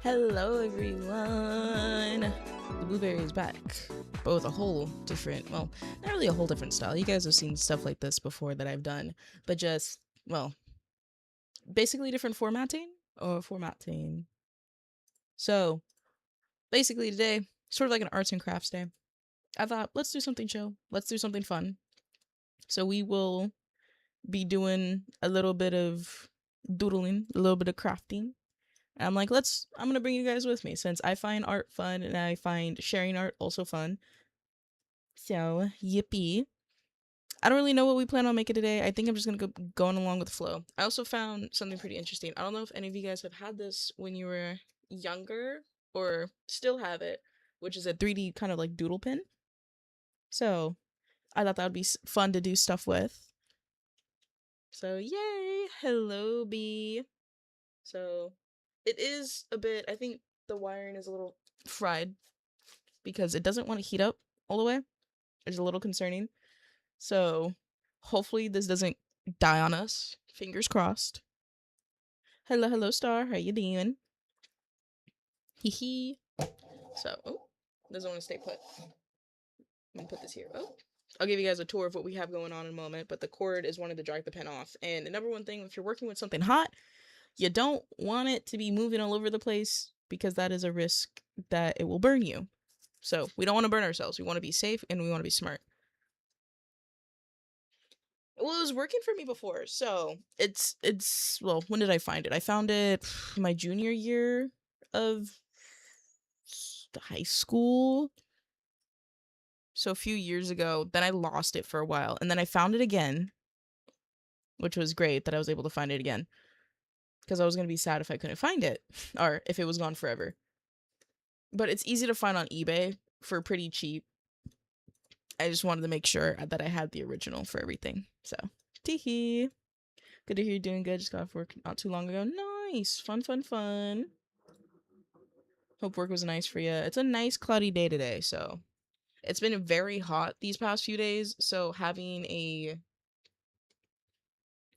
Hello everyone! The blueberry is back, but with a whole different, well, not really a whole different style. You guys have seen stuff like this before that I've done, but just, well, basically different formatting. So, basically today, sort of like an arts and crafts day. I thought, let's do something chill. Let's do something fun. So we will be doing a little bit of doodling, a little bit of crafting. And I'm like, I'm gonna bring you guys with me since I find art fun and I find sharing art also fun. So, yippee. I don't really know what we plan on making today. I think I'm just gonna go going along with the flow. I also found something pretty interesting. I don't know if any of you guys have had this when you were younger or still have it, which is a 3D kind of like doodle pin. So, I thought that would be fun to do stuff with. So, yay! Hello, B. So, it is a bit, I think the wiring is a little fried because it doesn't want to heat up all the way. It's a little concerning. So hopefully this doesn't die on us. Fingers crossed. Hello, Star. How you doing? Hee hee. So, doesn't want to stay put. I'm gonna put this here. I'll give you guys a tour of what we have going on in a moment, but the cord is wanting to drag the pen off. And the number one thing, if you're working with something hot, you don't want it to be moving all over the place because that is a risk that it will burn you. So we don't want to burn ourselves. We want to be safe and we want to be smart. Well, it was working for me before. So it's well, when did I find it? I found it my junior year of high school. So a few years ago. Then I lost it for a while. And then I found it again, which was great that I was able to find it again. Because I was gonna be sad if I couldn't find it. Or if it was gone forever. But it's easy to find on eBay for pretty cheap. I just wanted to make sure that I had the original for everything. So teehee. Good to hear you're doing good. Just got off work not too long ago. Nice. Fun. Hope work was nice for you. It's a nice cloudy day today, so it's been very hot these past few days. So having a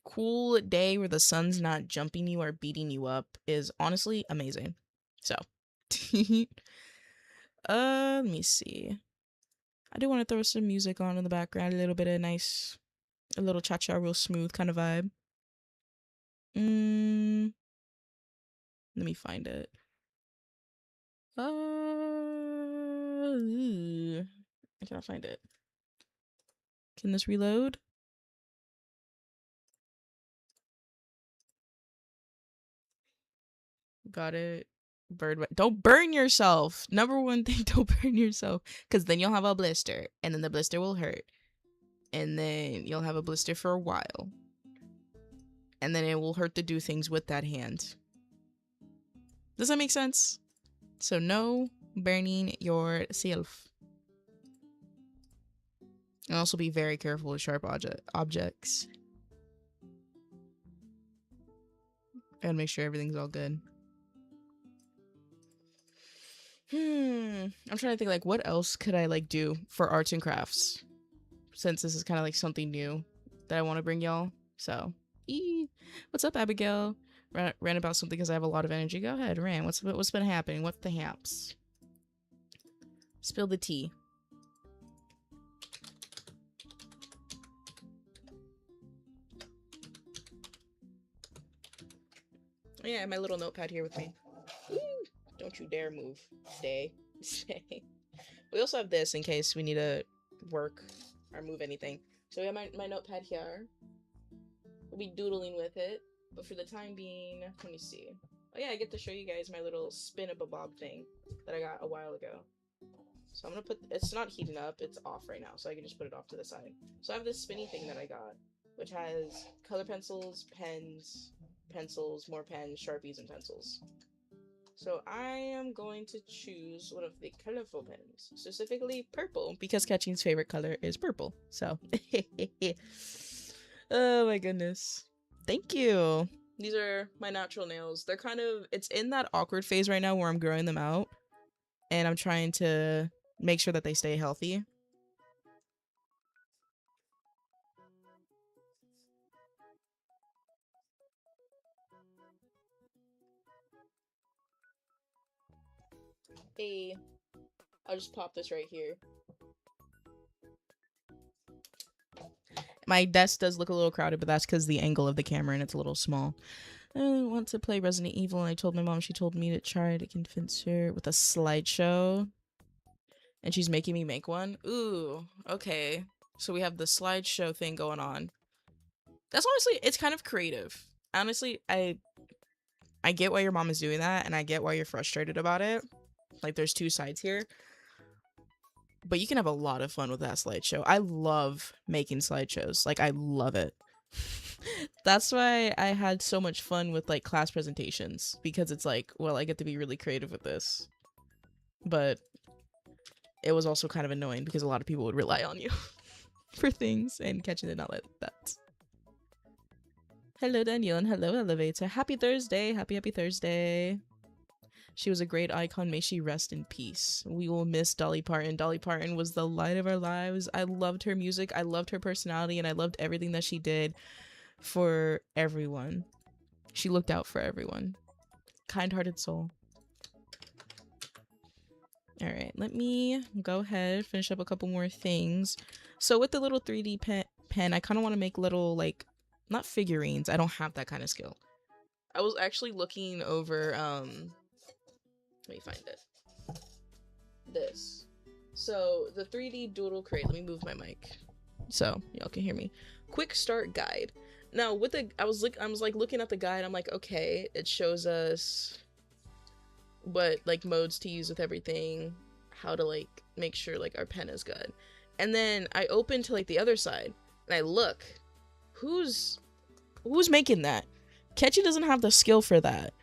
cool day where the sun's not jumping you or beating you up is honestly amazing. So, let me see. I do want to throw some music on in the background, a little bit of a little cha-cha, real smooth kind of vibe. Let me find it. I cannot find it. Can this reload? Got it. Don't burn yourself. Number one thing, don't burn yourself. Because then you'll have a blister. And then the blister will hurt. And then you'll have a blister for a while. And then it will hurt to do things with that hand. Does that make sense? So no burning yourself. And also be very careful with sharp objects. And make sure everything's all good. I'm trying to think like what else could I like do for arts and crafts, since this is kind of like something new that I want to bring y'all. So, what's up, Abigail? Ran about something because I have a lot of energy. Go ahead, Ran. What's been happening? What's the haps? Spill the tea. Oh, yeah, my little notepad here with me. Don't you dare move. Stay. We also have this in case we need to work or move anything. So we have my notepad here. We'll be doodling with it. But for the time being, let me see. Oh yeah, I get to show you guys my little spin-a-bob thing that I got a while ago. So I'm gonna it's not heating up, it's off right now, so I can just put it off to the side. So I have this spinny thing that I got, which has color pencils, pens, pencils, more pens, Sharpies, and pencils. So I am going to choose one of the colorful pens, specifically purple, because Catching's favorite color is purple. So, oh my goodness. Thank you. These are my natural nails. They're it's in that awkward phase right now where I'm growing them out, and I'm trying to make sure that they stay healthy. I'll just pop this right here. My desk does look a little crowded, but that's because the angle of the camera and it's a little small. I want to play Resident Evil, and I told my mom, she told me to try to convince her with a slideshow. And she's making me make one. Ooh, okay. So we have the slideshow thing going on. That's honestly, it's kind of creative. Honestly, I get why your mom is doing that, and I get why you're frustrated about it. Like, there's two sides here. But you can have a lot of fun with that slideshow. I love making slideshows. Like, I love it. That's why I had so much fun with, like, class presentations. Because it's like, well, I get to be really creative with this. But it was also kind of annoying because a lot of people would rely on you for things, and Catching did not let that. Hello, Danielle, and hello, Elevator. Happy Thursday. Happy Thursday. She was a great icon. May she rest in peace. We will miss Dolly Parton. Dolly Parton was the light of our lives. I loved her music. I loved her personality, and I loved everything that she did for everyone. She looked out for everyone. Kind-hearted soul. All right, let me go ahead, finish up a couple more things. So with the little 3D pen, I kind of want to make little, like, not figurines. I don't have that kind of skill. I was actually looking over, let me find it. This. So the 3D doodle crate. Let me move my mic so y'all can hear me. Quick start guide. Now with the, I was like looking at the guide. I'm like, okay, it shows us what like modes to use with everything, how to like make sure like our pen is good. And then I open to like the other side and I look, who's making that? Catchy doesn't have the skill for that.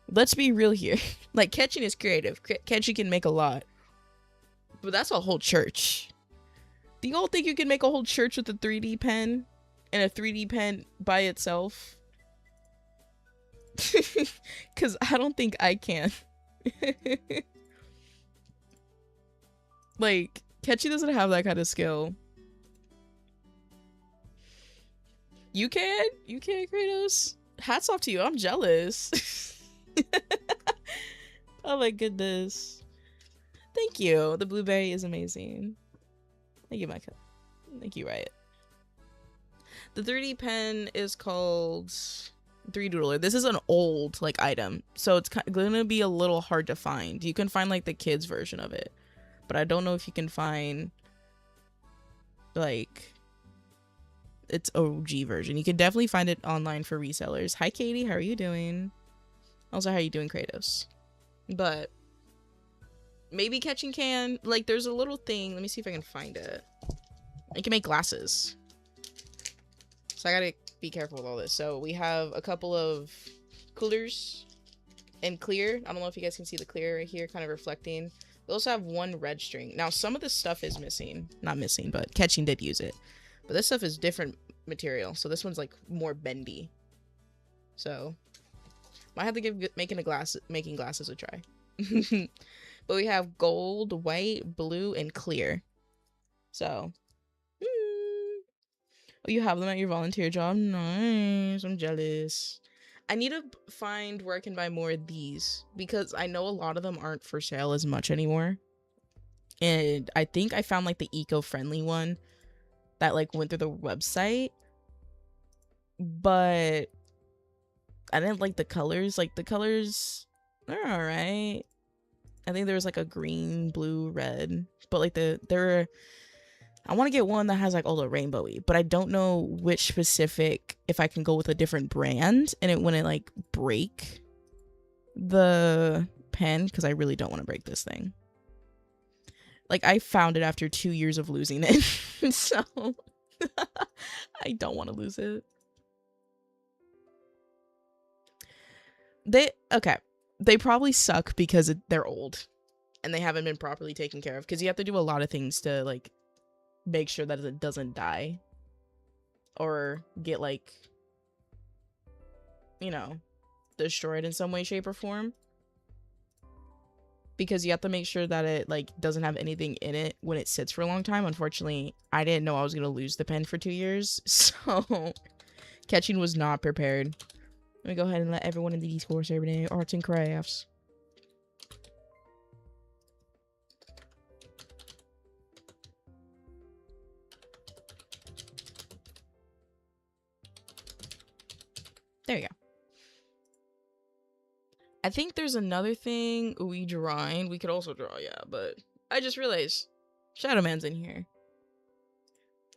Let's be real here. Like, Catching is creative. Catchy can make a lot. But that's a whole church. Do you all think you can make a whole church with a 3D pen? And a 3D pen by itself? Because I don't think I can. Like, Catchy doesn't have that kind of skill. You can? You can, Kratos? Hats off to you. I'm jealous. Oh my goodness. Thank you. The blueberry is amazing. Thank you, Micah. Thank you, Riot. The 3D pen is called 3D Doodler. This is an old like item, so it's gonna be a little hard to find. You can find like the kids version of it, but I don't know if you can find like its OG version. You can definitely find it online for resellers. Hi Katie, how are you doing? Also, how are you doing, Kratos? But maybe Catching can, like, there's a little thing. Let me see if I can find it. I can make glasses. So I gotta be careful with all this. So we have a couple of coolers and clear. I don't know if you guys can see the clear right here, kind of reflecting. We also have one red string. Now, some of this stuff is missing. Not missing, but Catching did use it. But this stuff is different material. So this one's, like, more bendy. So might have to give making glasses a try. But we have gold, white, blue, and clear. So oh, you have them at your volunteer job. Nice. I'm jealous. I need to find where I can buy more of these because I know a lot of them aren't for sale as much anymore. And I think I found like the eco-friendly one that like went through the website, but I didn't like the colors. Like the colors are all right. I think there was like a green, blue, red, but like I want to get one that has like all the rainbowy, but I don't know which specific, if I can go with a different brand and it wouldn't like break the pen, because I really don't want to break this thing. Like I found it after 2 years of losing it. So I don't want to lose it. They probably suck because they're old and they haven't been properly taken care of, because you have to do a lot of things to like make sure that it doesn't die or get like, you know, destroyed in some way, shape, or form, because you have to make sure that it like doesn't have anything in it when it sits for a long time. Unfortunately, I didn't know I was gonna lose the pen for 2 years, so Catching was not prepared. Let me go ahead and let everyone in the Discord server know arts and crafts. I think there's another thing we drawing. We could also draw, yeah, but I just realized Shadow Man's in here.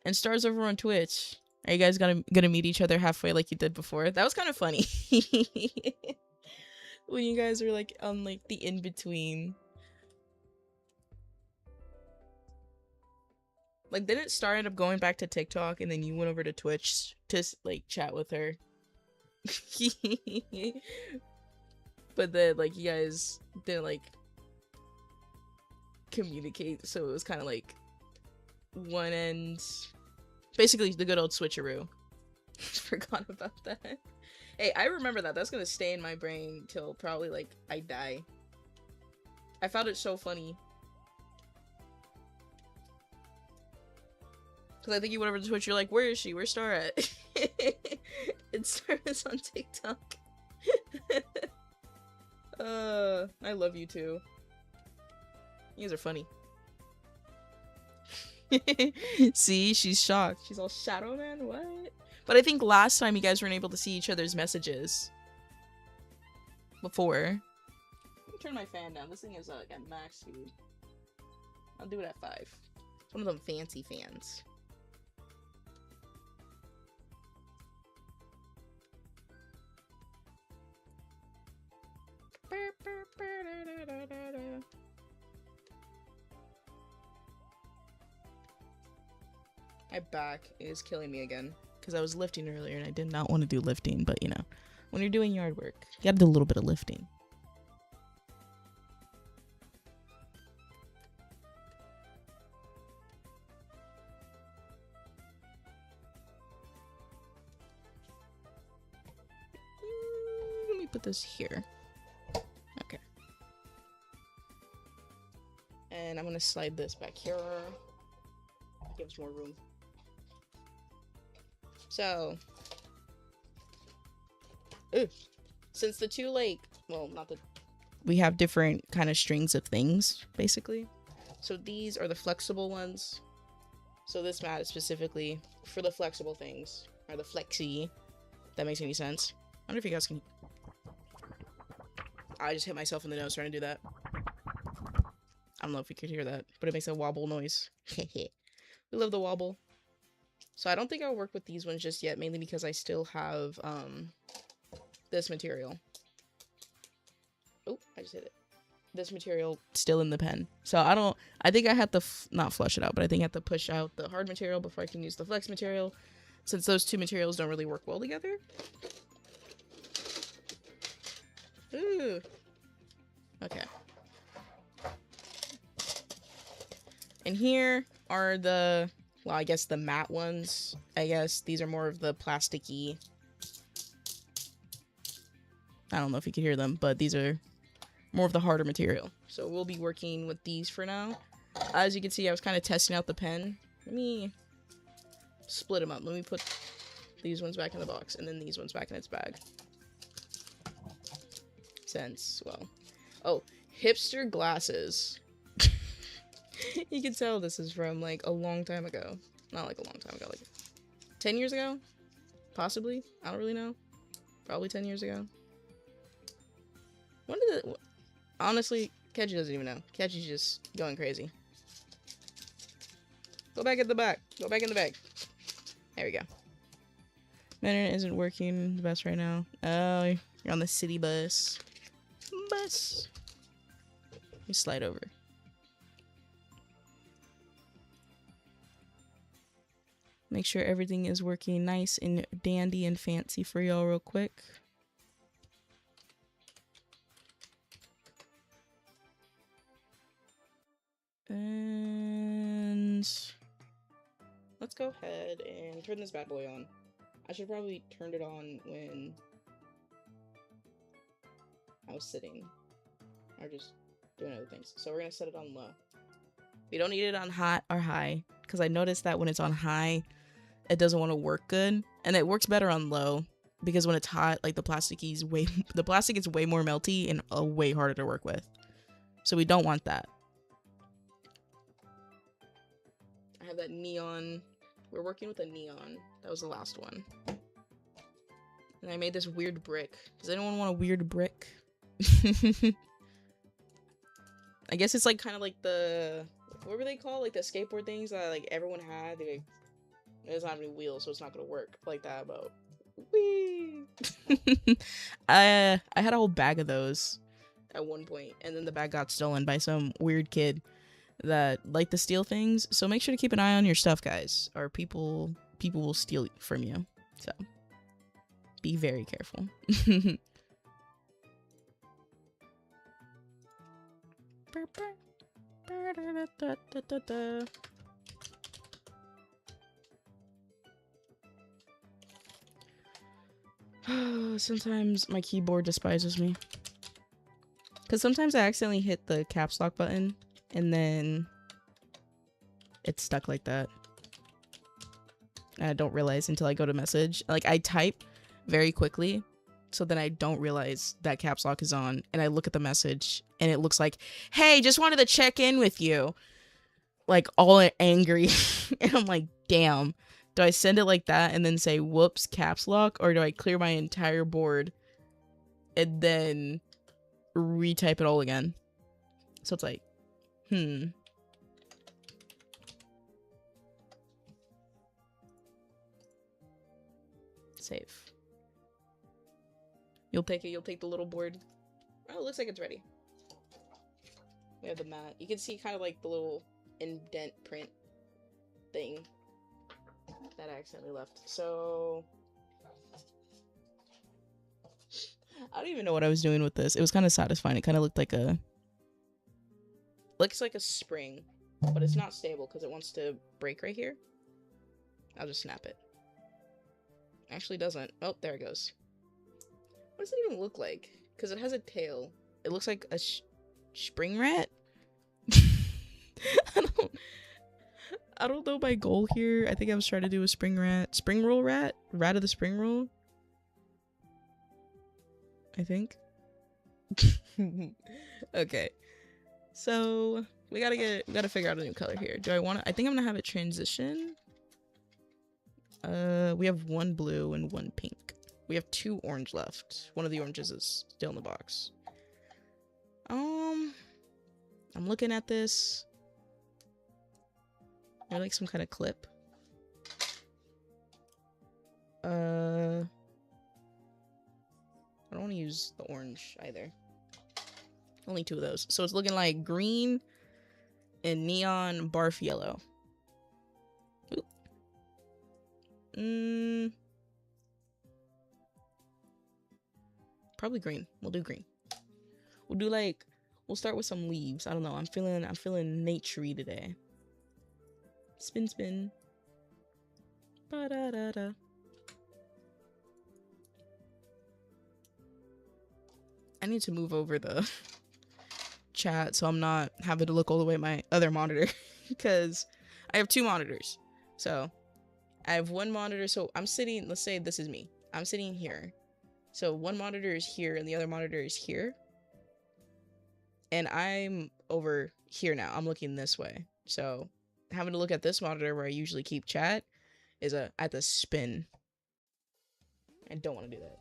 And Star's over on Twitch. Are you guys gonna meet each other halfway like you did before? That was kind of funny. When you guys were like on like the in-between. Like, didn't Star end up going back to TikTok and then you went over to Twitch to like chat with her? But then like you guys didn't like communicate, so it was kind of like one end, basically the good old switcheroo. Forgot about that. Hey, I remember that. That's gonna stay in my brain till probably like I die. I found it so funny. Cause I think you went over to Twitch, you're like, where is she? Where's Star at? And Star is on TikTok. I love you too. You guys are funny. See, she's shocked. She's all, Shadow Man, what? But I think last time you guys weren't able to see each other's messages. Before. Let me turn my fan down. This thing is like at max speed. I'll do it at 5. It's one of them fancy fans. My back is killing me again because I was lifting earlier and I did not want to do lifting, but you know, when you're doing yard work, you gotta do a little bit of lifting. Let me put this here. Okay. And I'm gonna slide this back here. Gives more room. So, since the two like, well, not the, we have different kind of strings of things, basically. So these are the flexible ones. So this mat is specifically for the flexible things, or the flexi, if that makes any sense. I wonder if you guys can, I just hit myself in the nose trying to do that. I don't know if you could hear that, but it makes a wobble noise. We love the wobble. So I don't think I'll work with these ones just yet, mainly because I still have this material. Oh, I just hit it. This material still in the pen. So I think I have to not flush it out, but I think I have to push out the hard material before I can use the flex material, since those two materials don't really work well together. Ooh. Okay. And here are the, well, I guess the matte ones. I guess these are more of the plasticky. I don't know if you can hear them, but these are more of the harder material. So we'll be working with these for now. As you can see, I was kind of testing out the pen. Let me split them up. Let me put these ones back in the box and then these ones back in its bag. Since, well, oh, hipster glasses. You can tell this is from like a long time ago. Not like a long time ago, like 10 years ago? Possibly? I don't really know. Probably 10 years ago. When did it, honestly, Catchy doesn't even know. Catchy's just going crazy. Go back at the back. Go back in the bag. There we go. My internet isn't working the best right now. Oh, you're on the city bus. Let me slide over. Make sure everything is working nice and dandy and fancy for y'all real quick. And let's go ahead and turn this bad boy on. I should probably turn it on when I was sitting or just doing other things. So we're gonna set it on low. We don't need it on hot or high because I noticed that when it's on high, it doesn't want to work good, and it works better on low because when it's hot, like the plastic is way more melty and way harder to work with. So we don't want that. I have that neon. We're working with a neon. That was the last one. And I made this weird brick. Does anyone want a weird brick? I guess it's like kind of like the, what were they called? Like the skateboard things that like everyone had. They, it doesn't have any wheels, so it's not gonna work like that. But whee! I had a whole bag of those at one point, and then the bag got stolen by some weird kid that liked to steal things. So make sure to keep an eye on your stuff, guys, or people will steal it from you. So be very careful. Sometimes my keyboard despises me. Because sometimes I accidentally hit the caps lock button and then it's stuck like that. And I don't realize until I go to message. Like, I type very quickly, so then I don't realize that caps lock is on. And I look at the message and it looks like, hey, just wanted to check in with you. Like, all angry. And I'm like, damn. Do I send it like that and then say, whoops, caps lock? Or do I clear my entire board and then retype it all again? So it's like, Save. You'll take it. You'll take the little board. Oh, it looks like it's ready. We have the mat. You can see kind of like the little indent print thing that I accidentally left. So I don't even know what I was doing with this. It was kind of satisfying. It kind of looked like looks like a spring, but it's not stable because it wants to break right here. I'll just snap it. Actually doesn't. Oh, there it goes. What does it even look like? Because it has a tail. It looks like a spring rat. I don't know my goal here. I think I was trying to do a spring roll rat of the spring roll. I think. Okay. So we gotta figure out a new color here. I think I'm gonna have it transition. We have one blue and one pink. We have 2 orange left. One of the oranges is still in the box. I'm looking at this. I like some kind of clip. I don't want to use the orange either. Only 2 of those. So it's looking like green and neon barf yellow. Oop. Probably green. We'll do green. We'll start with some leaves. I don't know. I'm feeling naturey today. Spin, spin. Ba-da-da-da. I need to move over the chat so I'm not having to look all the way at my other monitor because I have 2 monitors. So I have one monitor. So I'm sitting, let's say this is me. I'm sitting here. So one monitor is here and the other monitor is here. And I'm over here now. I'm looking this way. So having to look at this monitor where I usually keep chat is I have to spin. I don't want to do that.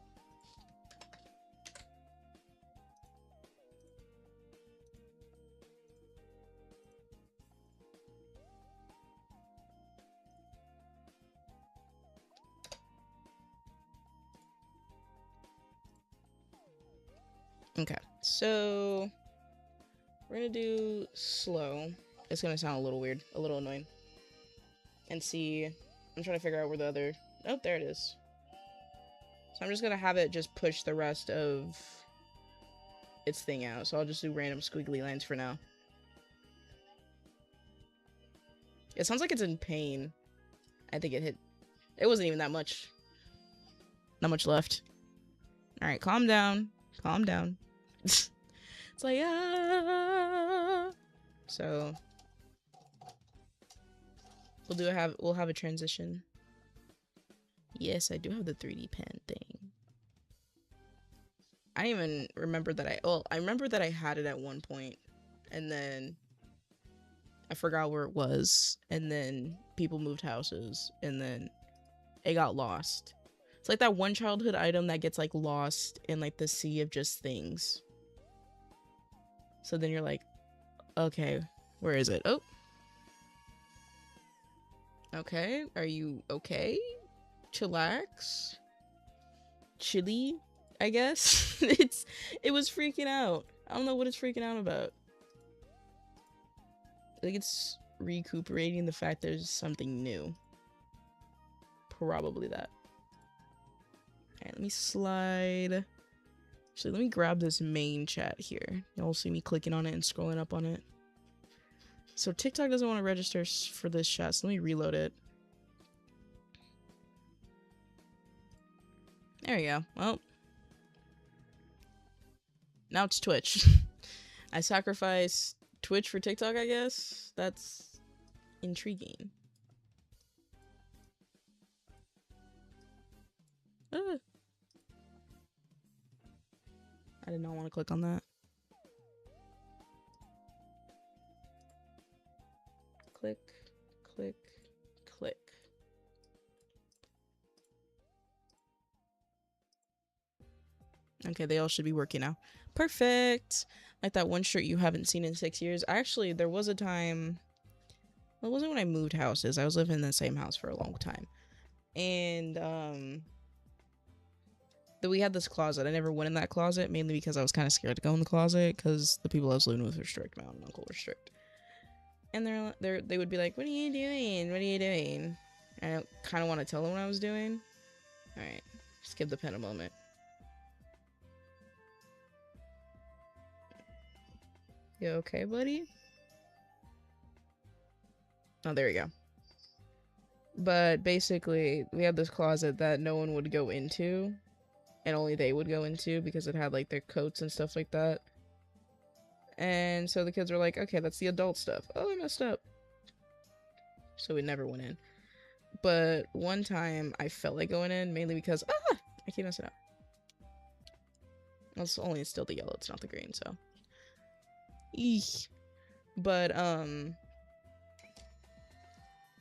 Okay, so we're gonna do slow. It's gonna sound a little weird, a little annoying. And see, I'm trying to figure out where the other, oh, there it is. So I'm just gonna have it just push the rest of its thing out. So I'll just do random squiggly lines for now. It sounds like it's in pain. I think it wasn't even that much. Not much left. Alright, calm down. Calm down. It's like, ah. So we'll have a transition. Yes, I do have the 3D pen thing. I didn't even remember that I remember that I had it at one point, and then I forgot where it was, and then people moved houses, and then it got lost. It's like that one childhood item that gets like lost in like the sea of just things. So then you're like, okay, where is it? Oh, okay. Are you okay? Chillax. Chilly, I guess. It was freaking out. I don't know what it's freaking out about. I think it's recuperating the fact there's something new. Probably that. Alright, let me slide. Actually, let me grab this main chat here. Y'all see me clicking on it and scrolling up on it. So TikTok doesn't want to register for this chat, so let me reload it. There we go. Well, now it's Twitch. I sacrifice Twitch for TikTok, I guess. That's intriguing. I did not want to click on that. Click, click, click. Okay, they all should be working now. Perfect. Like that one shirt you haven't seen in 6 years. Actually, there was a time. Well, it wasn't when I moved houses. I was living in the same house for a long time. And we had this closet. I never went in that closet, mainly because I was kind of scared to go in the closet because the people I was living with were strict. My aunt and uncle were strict. And they would be like, "What are you doing? What are you doing?" And I kind of want to tell them what I was doing. All right, just give the pen a moment. You okay, buddy? Oh, there we go. But basically, we had this closet that no one would go into, and only they would go into because it had like their coats and stuff like that. And so the kids were like, okay, that's the adult stuff. Oh, I messed up. So we never went in. But one time I felt like going in, mainly because, I keep messing up. Well, it's only still the yellow, it's not the green, so. Eek. But,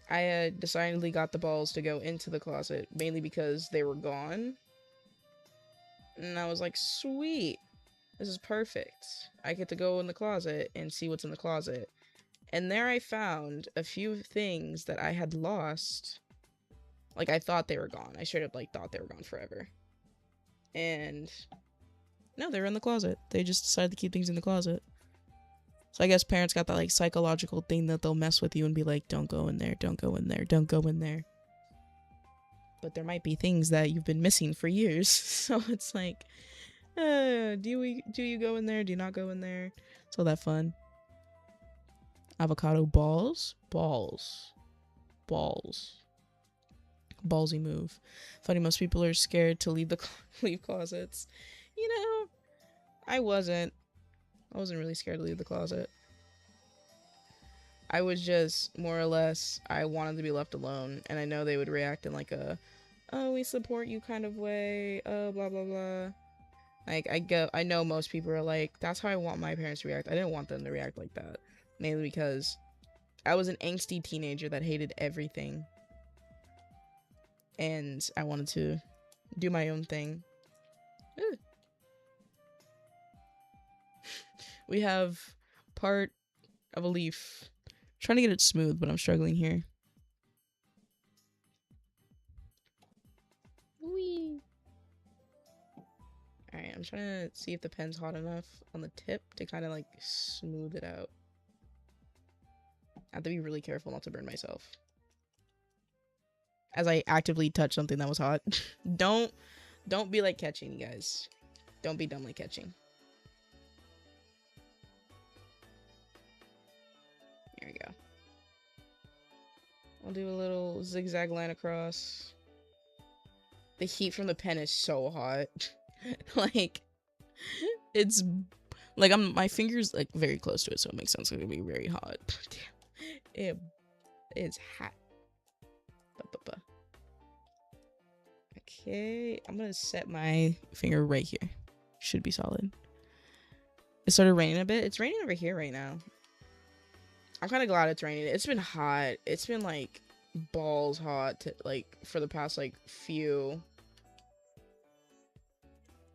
I decidedly got the balls to go into the closet, mainly because they were gone. And I was like, sweet. This is perfect. I get to go in the closet and see what's in the closet. And there I found a few things that I had lost. Like, I thought they were gone. I straight up, like, thought they were gone forever. And no, they were in the closet. They just decided to keep things in the closet. So I guess parents got that, like, psychological thing that they'll mess with you and be like, don't go in there, don't go in there, don't go in there. But there might be things that you've been missing for years. So it's like, do you go in there? Do you not go in there? It's all that fun. Avocado balls. Ballsy move. Funny, most people are scared to leave leave closets. You know, I wasn't really scared to leave the closet. I was just more or less, I wanted to be left alone, and I know they would react in like a, oh, we support you kind of way, oh, blah blah blah. Like, I know most people are like, that's how I want my parents to react. I didn't want them to react like that, mainly because I was an angsty teenager that hated everything, and I wanted to do my own thing. We have part of a leaf. I'm trying to get it smooth, but I'm struggling here. Whee! Alright, I'm trying to see if the pen's hot enough on the tip to kind of like smooth it out. I have to be really careful not to burn myself as I actively touch something that was hot. Don't be like Catching, you guys. Don't be dumb like Catching. There we go. I'll do a little zigzag line across. The heat from the pen is so hot. Like, it's like my finger's like very close to it, so it makes sense it's gonna be very hot. Damn, it's hot. Okay, I'm gonna set my finger right here. Should be solid. It started raining a bit. It's raining over here right now. I'm kind of glad it's raining. It's been hot. It's been like balls hot like for the past like few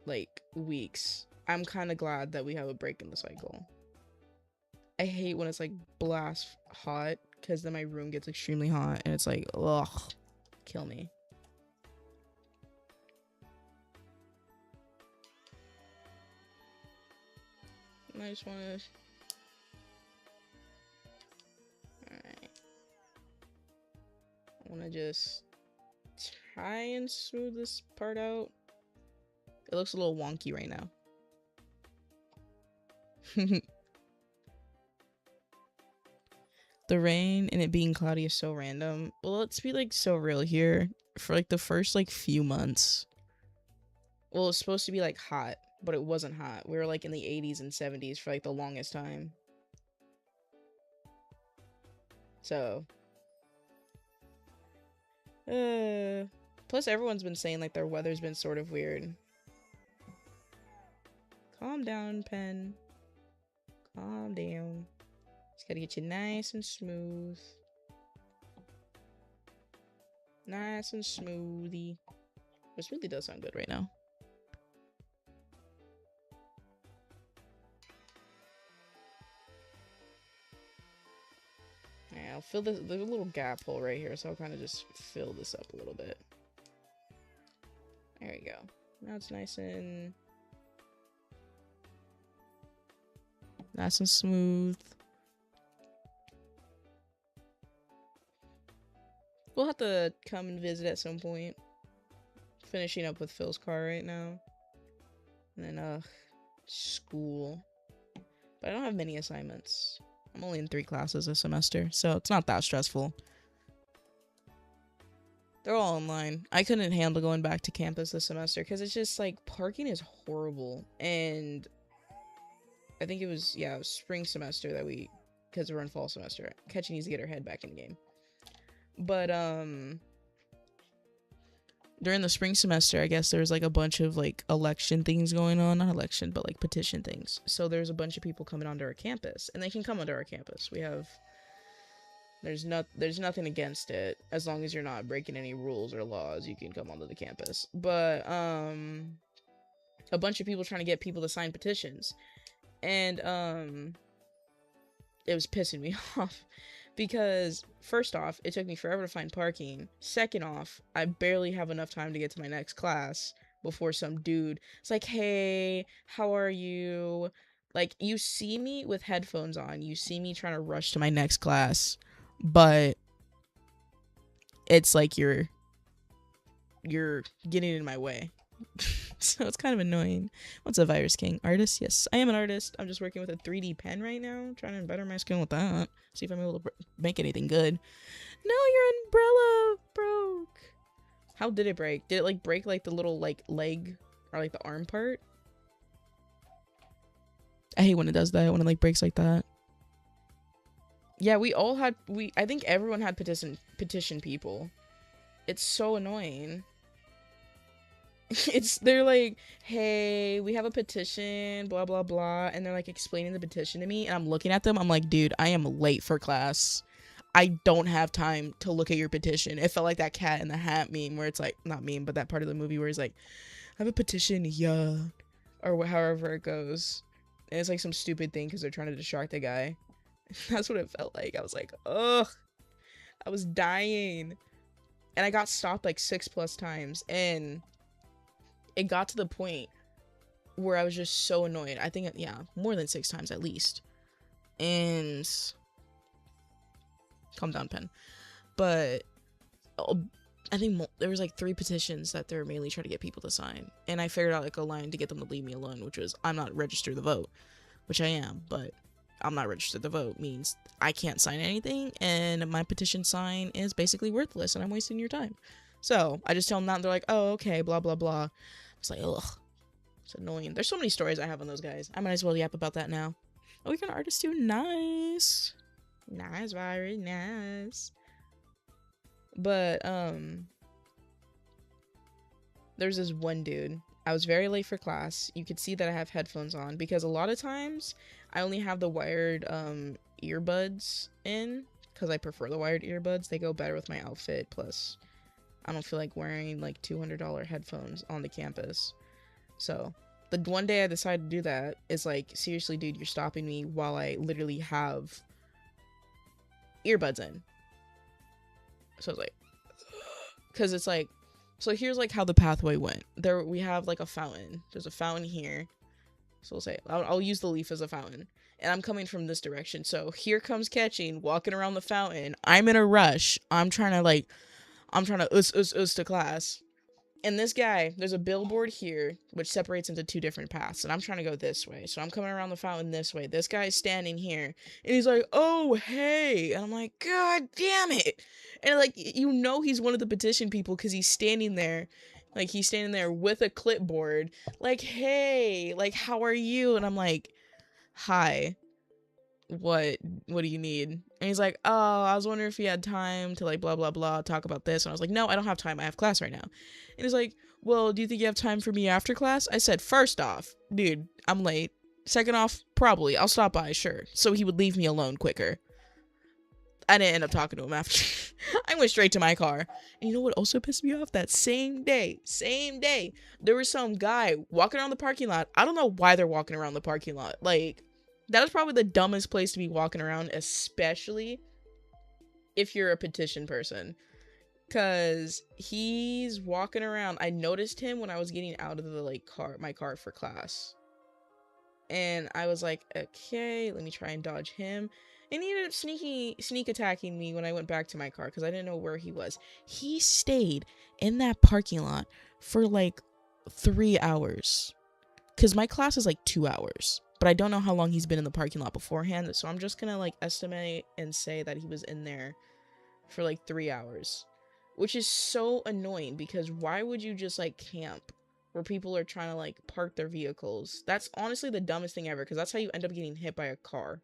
like weeks. I'm kind of glad that we have a break in the cycle. I hate when it's like blast hot, because then my room gets extremely hot and it's like, ugh, kill me. I just want to. Alright. I want to just try and smooth this part out. It looks a little wonky right now. The rain and it being cloudy is so random. Well, let's be like so real here. For like the first like few months. Well, it's supposed to be like hot, but it wasn't hot. We were like in the 80s and 70s for like the longest time. So. Plus everyone's been saying like their weather's been sort of weird. Calm down, Pen. Calm down. Just gotta get you nice and smooth. Nice and smoothie. This really does sound good right now. Yeah, I'll fill this. There's a little gap hole right here, so I'll kind of just fill this up a little bit. There we go. Now it's nice and smooth. We'll have to come and visit at some point. Finishing up with Phil's car right now. And then, school. But I don't have many assignments. I'm only in 3 classes a semester, so it's not that stressful. They're all online. I couldn't handle going back to campus this semester because it's just like parking is horrible. And I think it was, yeah, it was spring semester that because we're in fall semester. CatchingGZ to get her head back in the game. But, during the spring semester, I guess there was like a bunch of like election things going on. Not election, but like petition things. So there's a bunch of people coming onto our campus, and they can come onto our campus. There's nothing against it. As long as you're not breaking any rules or laws, you can come onto the campus. But, a bunch of people trying to get people to sign petitions. And, it was pissing me off. Because, first off, it took me forever to find parking. Second off, I barely have enough time to get to my next class before some dude is like, hey, how are you? Like, you see me with headphones on. You see me trying to rush to my next class. But it's like you're getting in my way. So it's kind of annoying. What's a Virus King? Artist? Yes, I am an artist. I'm just working with a 3D pen right now, trying to better my skill with that. See if I'm able to make anything good. No, your umbrella broke. How did it break? Did it like break like the little like leg or like the arm part? I hate when it does that, when it like breaks like that. Yeah, I think everyone had petition people. It's so annoying. They're like, hey, we have a petition, blah, blah, blah. And they're like explaining the petition to me. And I'm looking at them. I'm like, dude, I am late for class. I don't have time to look at your petition. It felt like that Cat in the Hat meme where it's like, not meme, but that part of the movie where he's like, I have a petition, yeah. Or however it goes. And it's like some stupid thing because they're trying to distract the guy. That's what it felt like. I was like, ugh. I was dying. And I got stopped like 6+ times. And it got to the point where I was just so annoyed. I think, yeah, more than 6 times at least. And calm down, Pen. But I think there was like 3 petitions that they're mainly trying to get people to sign. And I figured out like a line to get them to leave me alone, which was, I'm not registered to vote, which I am, but I'm not registered to vote means I can't sign anything, and my petition sign is basically worthless, and I'm wasting your time. So I just tell them that, and they're like, oh, okay, blah, blah, blah. It's like, ugh, it's annoying. There's so many stories I have on those guys. I might as well yap about that now. Oh, you're an artist too? Nice. Nice, very nice. But, there's this one dude. I was very late for class. You could see that I have headphones on because a lot of times I only have the wired earbuds in because I prefer the wired earbuds. They go better with my outfit. Plus, I don't feel like wearing like $200 headphones on the campus. So The one day I decided to do that is like, seriously, dude, you're stopping me while I literally have earbuds in. So I was like, because it's like, so here's like how the pathway went. There we have like a fountain. There's a fountain here. So we'll say, I'll use the leaf as a fountain. And I'm coming from this direction. So here comes Catching, walking around the fountain. I'm in a rush. I'm trying to us to class. And this guy, there's a billboard here, which separates into two different paths. And I'm trying to go this way. So I'm coming around the fountain this way. This guy's standing here. And he's like, oh, hey. And I'm like, God damn it. And like, you know, he's one of the petition people because he's standing there. Like, he's standing there with a clipboard. Like, hey, like, how are you? And I'm like, hi. What do you need? And he's like, oh, I was wondering if you had time to like blah blah blah talk about this. And I was like, no, I don't have time, I have class right now. And he's like, well, do you think you have time for me after class? I said, first off, dude, I'm late. Second off, probably I'll stop by, sure. So he would leave me alone quicker. I didn't end up talking to him after. I went straight to my car. And you know what also pissed me off? That same day, there was some guy walking around the parking lot. I don't know why they're walking around the parking lot. Like, that is probably the dumbest place to be walking around, especially if you're a petition person. Because he's walking around. I noticed him when I was getting out of the my car for class. And I was like, okay, let me try and dodge him. And he ended up sneak attacking me when I went back to my car because I didn't know where he was. He stayed in that parking lot for like 3 hours. Because my class is like 2 hours. But I don't know how long he's been in the parking lot beforehand. So I'm just going to like estimate and say that he was in there for like 3 hours. Which is so annoying because why would you just like camp where people are trying to like park their vehicles? That's honestly the dumbest thing ever because that's how you end up getting hit by a car.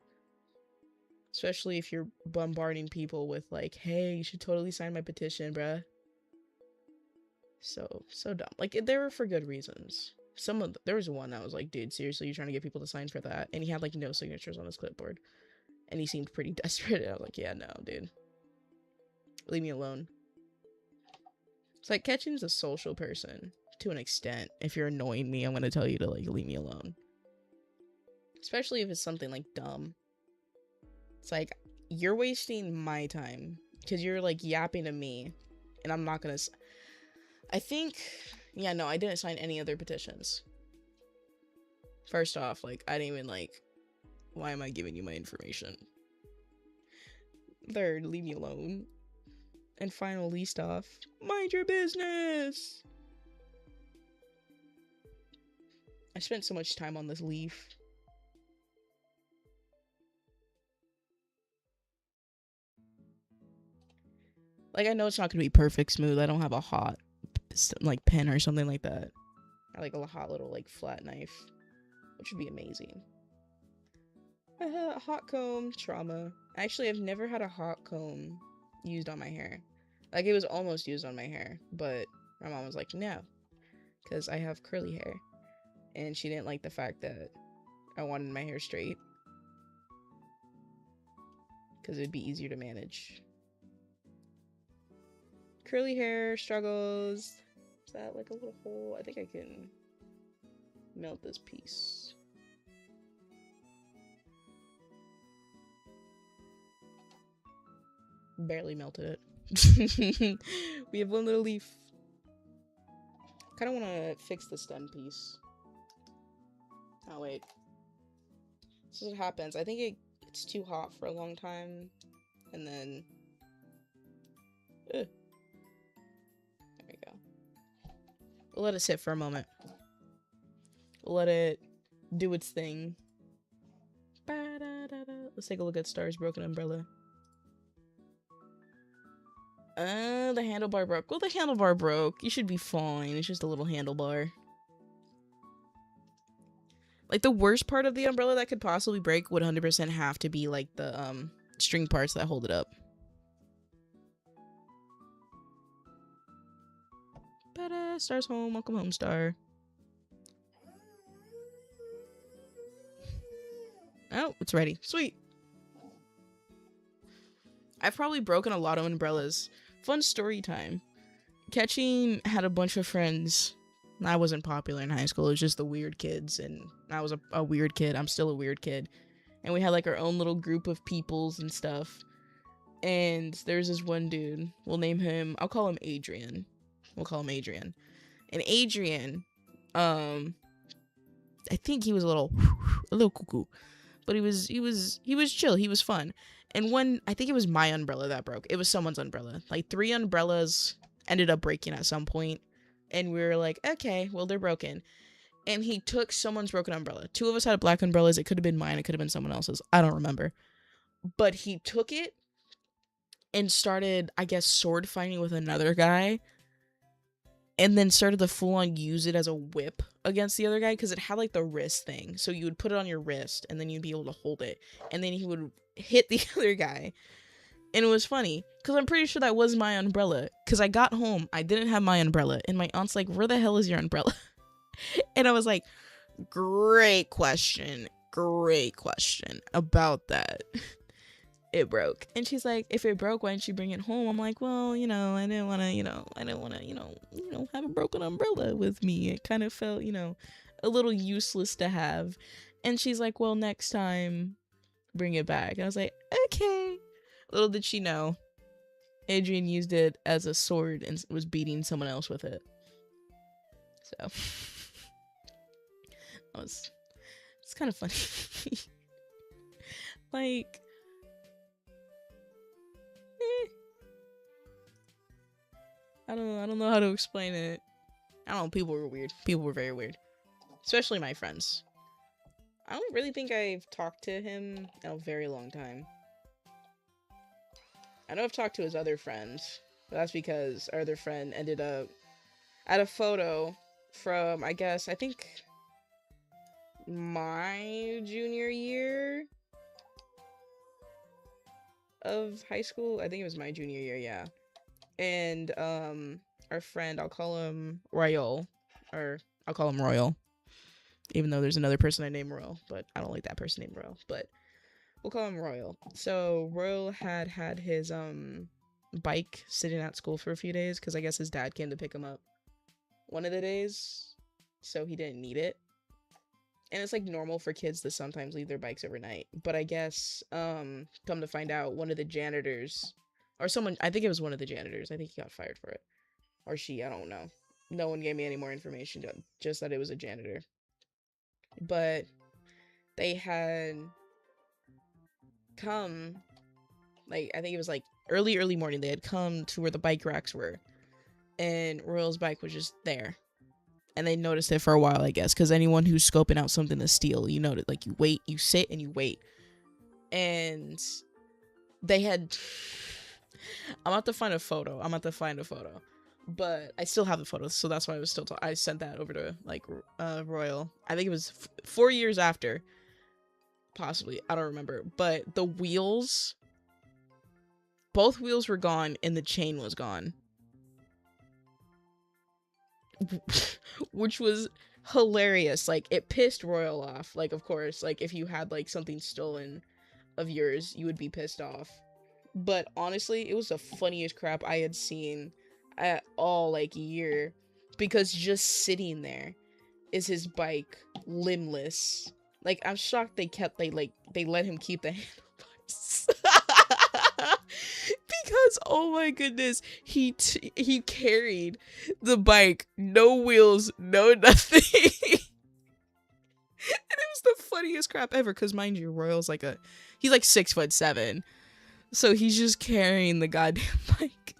Especially if you're bombarding people with like, hey, you should totally sign my petition, bruh. So dumb. Like, they were for good reasons. There was one that was like, dude, seriously, you're trying to get people to sign for that? And he had like no signatures on his clipboard. And he seemed pretty desperate. And I was like, yeah, no, dude. Leave me alone. It's like, Catching's a social person to an extent. If you're annoying me, I'm going to tell you to like, leave me alone. Especially if it's something like dumb. It's like, you're wasting my time because you're like yapping to me and I'm not gonna I think, yeah, no, I didn't sign any other petitions. First off, like, I didn't even like, why am I giving you my information? Third, leave me alone. And final, least off, mind your business. I spent so much time on this leaf. Like, I know it's not gonna be perfect smooth. I don't have a hot, like, pen or something like that. I like a hot little, like, flat knife, which would be amazing. A hot comb, trauma. Actually, I've never had a hot comb used on my hair. Like, it was almost used on my hair, but my mom was like, no, because I have curly hair. And she didn't like the fact that I wanted my hair straight. Because it'd be easier to manage. Curly hair struggles. Is that like a little hole? I think I can melt this piece. Barely melted it. We have one little leaf. Kind of want to fix the stem piece. Oh wait. This is what happens. I think it's too hot for a long time, and then. Ugh. There we go. We'll let it sit for a moment. We'll let it do its thing. Let's take a look at Star's broken umbrella. The handlebar broke. Well, the handlebar broke. You should be fine. It's just a little handlebar. Like, the worst part of the umbrella that could possibly break would 100% have to be, like, the, string parts that hold it up. But, Star's home. Welcome home, Star. Oh, it's ready. Sweet. I've probably broken a lot of umbrellas. Fun story time. Catching had a bunch of friends I wasn't popular in high school. It was just the weird kids, and I was a weird kid. I'm still a weird kid. And we had like our own little group of peoples and stuff. And there's this one dude. We'll name him. I'll call him Adrian. We'll call him Adrian. And Adrian, I think he was a little cuckoo, but he was chill. He was fun. And one, I think it was my umbrella that broke. It was someone's umbrella. Like 3 umbrellas ended up breaking at some point, and we were like, okay, well, they're broken. And he took someone's broken umbrella. 2 of us had black umbrellas. It could have been mine. It could have been someone else's. I don't remember. But he took it and started, I guess, sword fighting with another guy, and then started to full on use it as a whip against the other guy, because it had like the wrist thing. So you would put it on your wrist, and then you'd be able to hold it, and then he would hit the other guy. And it was funny, because I'm pretty sure that was my umbrella, because I got home, I didn't have my umbrella, and my aunt's like, where the hell is your umbrella? And I was like, great question about that. It broke. And she's like, if it broke, why didn't you bring it home? I'm like, well, I didn't want to, have a broken umbrella with me. It kind of felt, a little useless to have. And she's like, well, next time, bring it back. And I was like, okay. Little did she know, Adrian used it as a sword and was beating someone else with it. So, it's kind of funny. Like, I don't know how to explain it. I don't know, people were weird. People were very weird. Especially my friends. I don't really think I've talked to him in a very long time. I know I've talked to his other friends, but that's because our other friend ended up at a photo from, I think my junior year of high school. I think it was my junior year, yeah. And our friend, I'll call him Royal, even though there's another person I name Royal, but I don't like that person named Royal, but we'll call him Royal. So Royal had his bike sitting at school for a few days, because I guess his dad came to pick him up one of the days, so he didn't need it. And it's like normal for kids to sometimes leave their bikes overnight, but I guess come to find out, one of the janitors, or someone, I think it was one of the janitors, I think he got fired for it, or she, I don't know. No one gave me any more information, just that it was a janitor. But they had come, like, I think it was like early morning, they had come to where the bike racks were, and Royal's bike was just there. And they noticed it for a while, I guess, because anyone who's scoping out something to steal, you notice, like, you wait, you sit, and you wait. And they had, I'm about to find a photo, but I still have the photos, so that's why I was still I sent that over to, like, Royal. I think it was 4 years after, possibly, I don't remember, but the wheels, both wheels were gone, and the chain was gone. Which was hilarious. Like, it pissed Royal off. Like, of course, like, if you had, like, something stolen of yours, you would be pissed off. But honestly, it was the funniest crap I had seen at all, like, year, because just sitting there is his bike, limbless. Like, I'm shocked they let him keep the handlebars. Because, oh my goodness, he carried the bike, no wheels, no nothing. And it was the funniest crap ever, because mind you, Royal's like he's like 6'7", so he's just carrying the goddamn bike.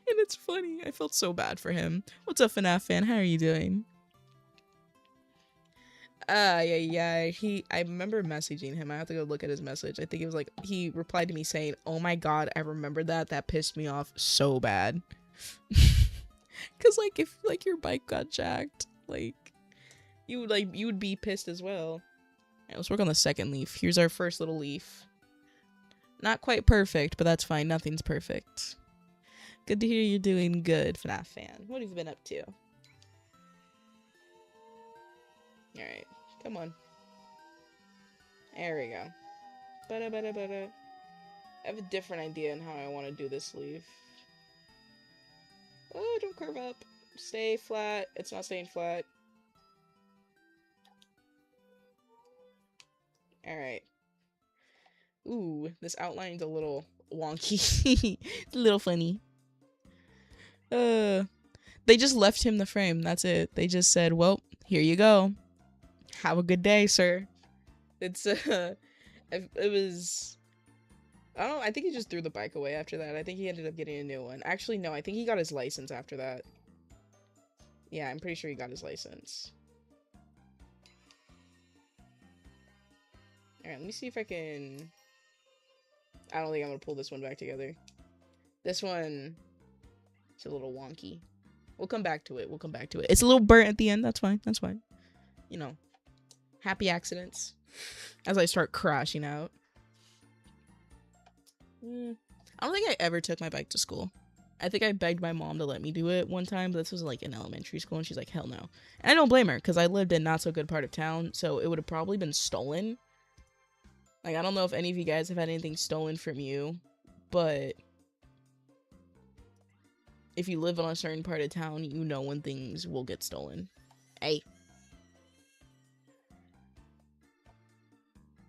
And it's funny, I felt so bad for him. What's up, FNAF fan, how are you doing? Yeah, I remember messaging him. I have to go look at his message. I think it was like, he replied to me saying, oh my god, I remember that pissed me off so bad. Because, like, if, like, your bike got jacked, like, you would be pissed as well. Alright, let's work on the second leaf. Here's our first little leaf. Not quite perfect, but that's fine. Nothing's perfect. Good to hear you're doing good, FNAF fan. What have you been up to? Alright, come on. There we go. I have a different idea on how I want to do this leaf. Oh, don't curve up. Stay flat. It's not staying flat. Alright. Ooh, this outline's a little wonky. It's a little funny. They just left him the frame. That's it. They just said, well, here you go. Have a good day, sir. It's, it was... I don't know, I think he just threw the bike away after that. I think he ended up getting a new one. Actually, no, I think he got his license after that. Yeah, I'm pretty sure he got his license. Alright, let me see if I can... I don't think I'm gonna pull this one back together. This one... It's a little wonky. We'll come back to it. We'll come back to it. It's a little burnt at the end. That's fine. That's fine. You know. Happy accidents. As I start crashing out. I don't think I ever took my bike to school. I think I begged my mom to let me do it one time, but this was like in elementary school, and she's like, hell no. And I don't blame her, because I lived in not so good part of town, so it would have probably been stolen. Like, I don't know if any of you guys have had anything stolen from you, but if you live in a certain part of town, you know when things will get stolen. Hey.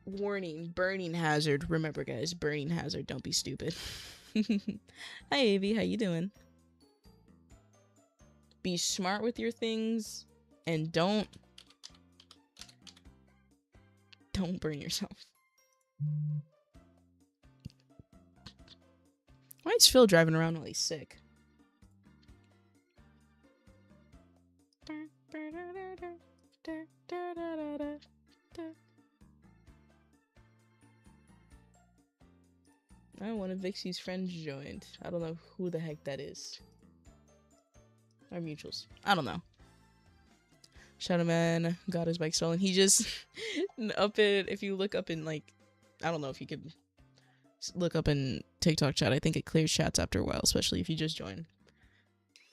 Warning, burning hazard. Remember, guys, burning hazard. Don't be stupid. Hi, Avi. How you doing? Be smart with your things, and don't burn yourself. Why is Phil driving around while he's sick? One of Vixie's friends joined. I don't know who the heck that is. Our mutuals. I don't know. Shadow Man got his bike stolen. He just if you look up in like, I don't know if you could look up in TikTok chat. I think it clears chats after a while, especially if you just join.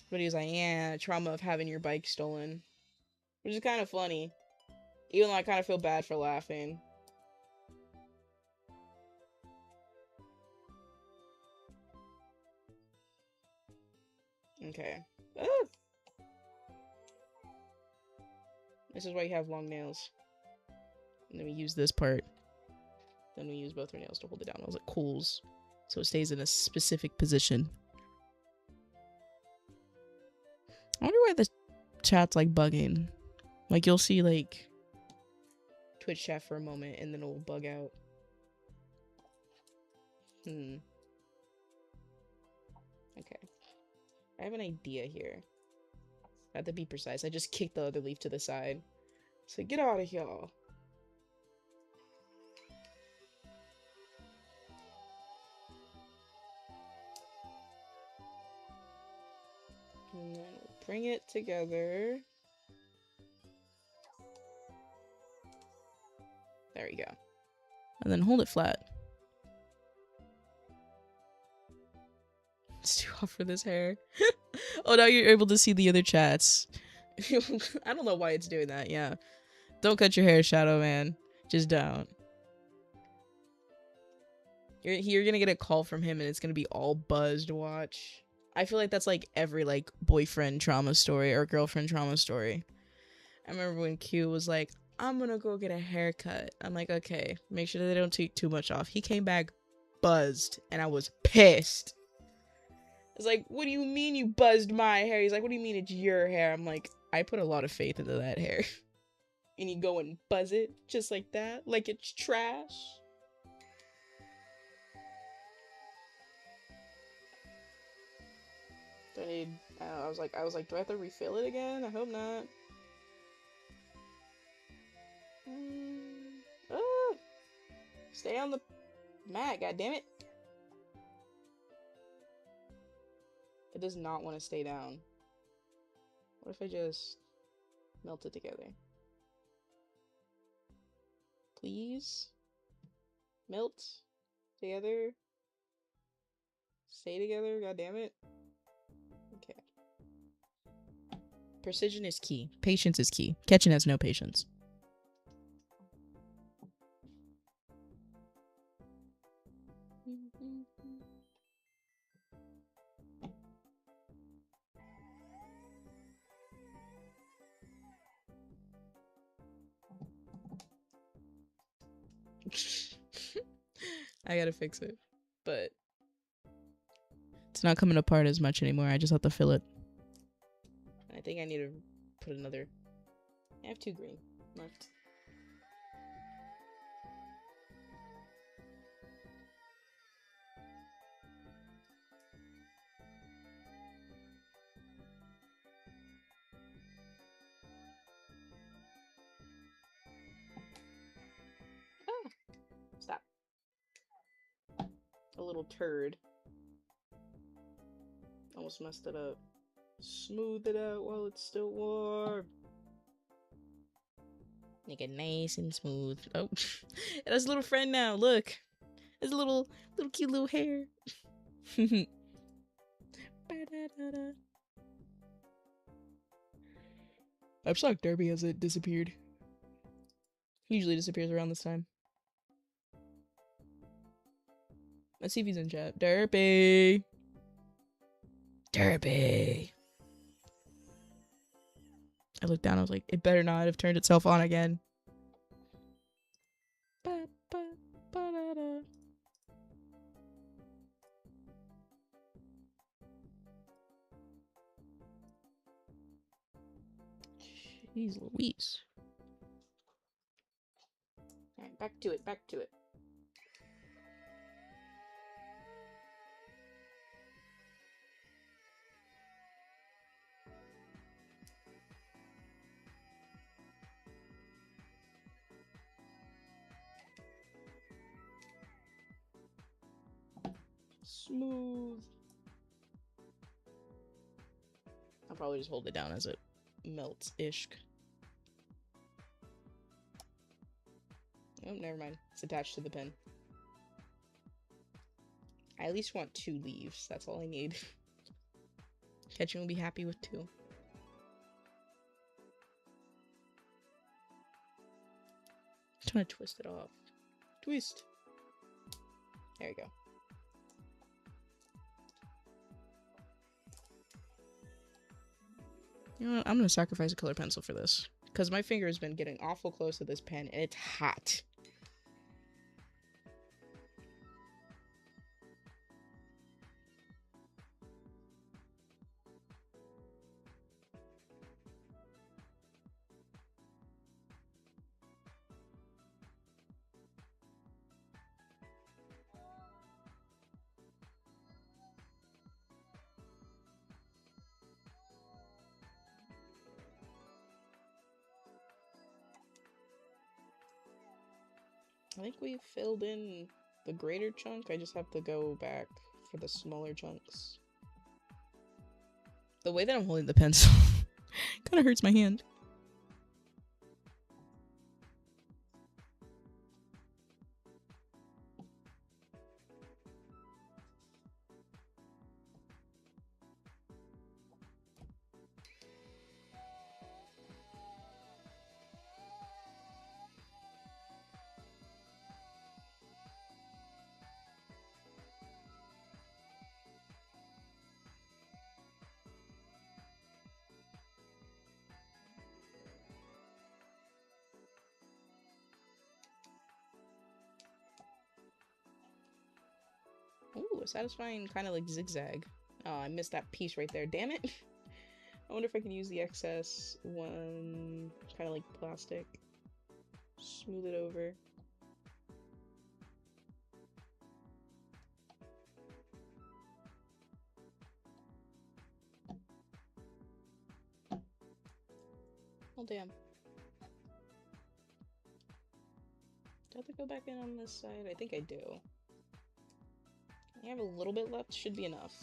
But he was like, yeah, trauma of having your bike stolen. Which is kind of funny. Even though I kind of feel bad for laughing. Okay. Ah! This is why you have long nails. And then we use this part. Then we use both our nails to hold it down. I was like, cools. So it stays in a specific position. I wonder why the chat's like bugging. Like you'll see like Twitch chat for a moment and then it will bug out. Okay. I have an idea here. I have to be precise. I just kicked the other leaf to the side. So get out of here. And then we'll bring it together. There we go. And then hold it flat. It's too hot for this hair. Oh, now you're able to see the other chats. I don't know why it's doing that, yeah. Don't cut your hair, Shadow Man. Just don't. You're gonna get a call from him and it's gonna be all buzzed, watch. I feel like that's like every like boyfriend trauma story or girlfriend trauma story. I remember when Q was like, I'm gonna go get a haircut. I'm like, okay, make sure that they don't take too much off. He came back buzzed and I was pissed. It's like, what do you mean you buzzed my hair? He's like, what do you mean it's your hair? I'm like, I put a lot of faith into that hair. And you go and buzz it just like that, like it's trash. Do I need, I was like, do I have to refill it again? I hope not. Stay on the mat, goddammit. It does not want to stay down. What if I just melt it together? Please? Melt together? Stay together, goddammit. Okay. Precision is key. Patience is key. Catching has no patience. I gotta fix it. But it's not coming apart as much anymore. I just have to fill it. I think I need to put another. I have 2 green left. Ah, stop. A little turd. Almost messed it up. Smooth it out while it's still warm. Make it nice and smooth. Oh, it has a little friend now. Look, it's a little cute little hair. I'm shocked Derby hasn't disappeared. He usually disappears around this time. Let's see if he's in chat. Derby. Derby. I looked down. I was like, it better not have turned itself on again. Jeez Louise. Alright, back to it, back to it. Smooth. I'll probably just hold it down as it melts-ish. Oh, never mind. It's attached to the pen. I at least want 2 leaves. That's all I need. Catching will be happy with 2. I'm trying to twist it off. Twist! There we go. You know what? I'm gonna sacrifice a color pencil for this. Because my finger has been getting awful close to this pen and it's hot. I think we filled in the greater chunk. I just have to go back for the smaller chunks. The way that I'm holding the pencil kind of hurts my hand. Ooh, a satisfying kind of like zigzag. Oh, I missed that piece right there. Damn it. I wonder if I can use the excess one, kind of like plastic. Smooth it over. Oh, damn. Do I have to go back in on this side? I think I do. I have a little bit left. Should be enough.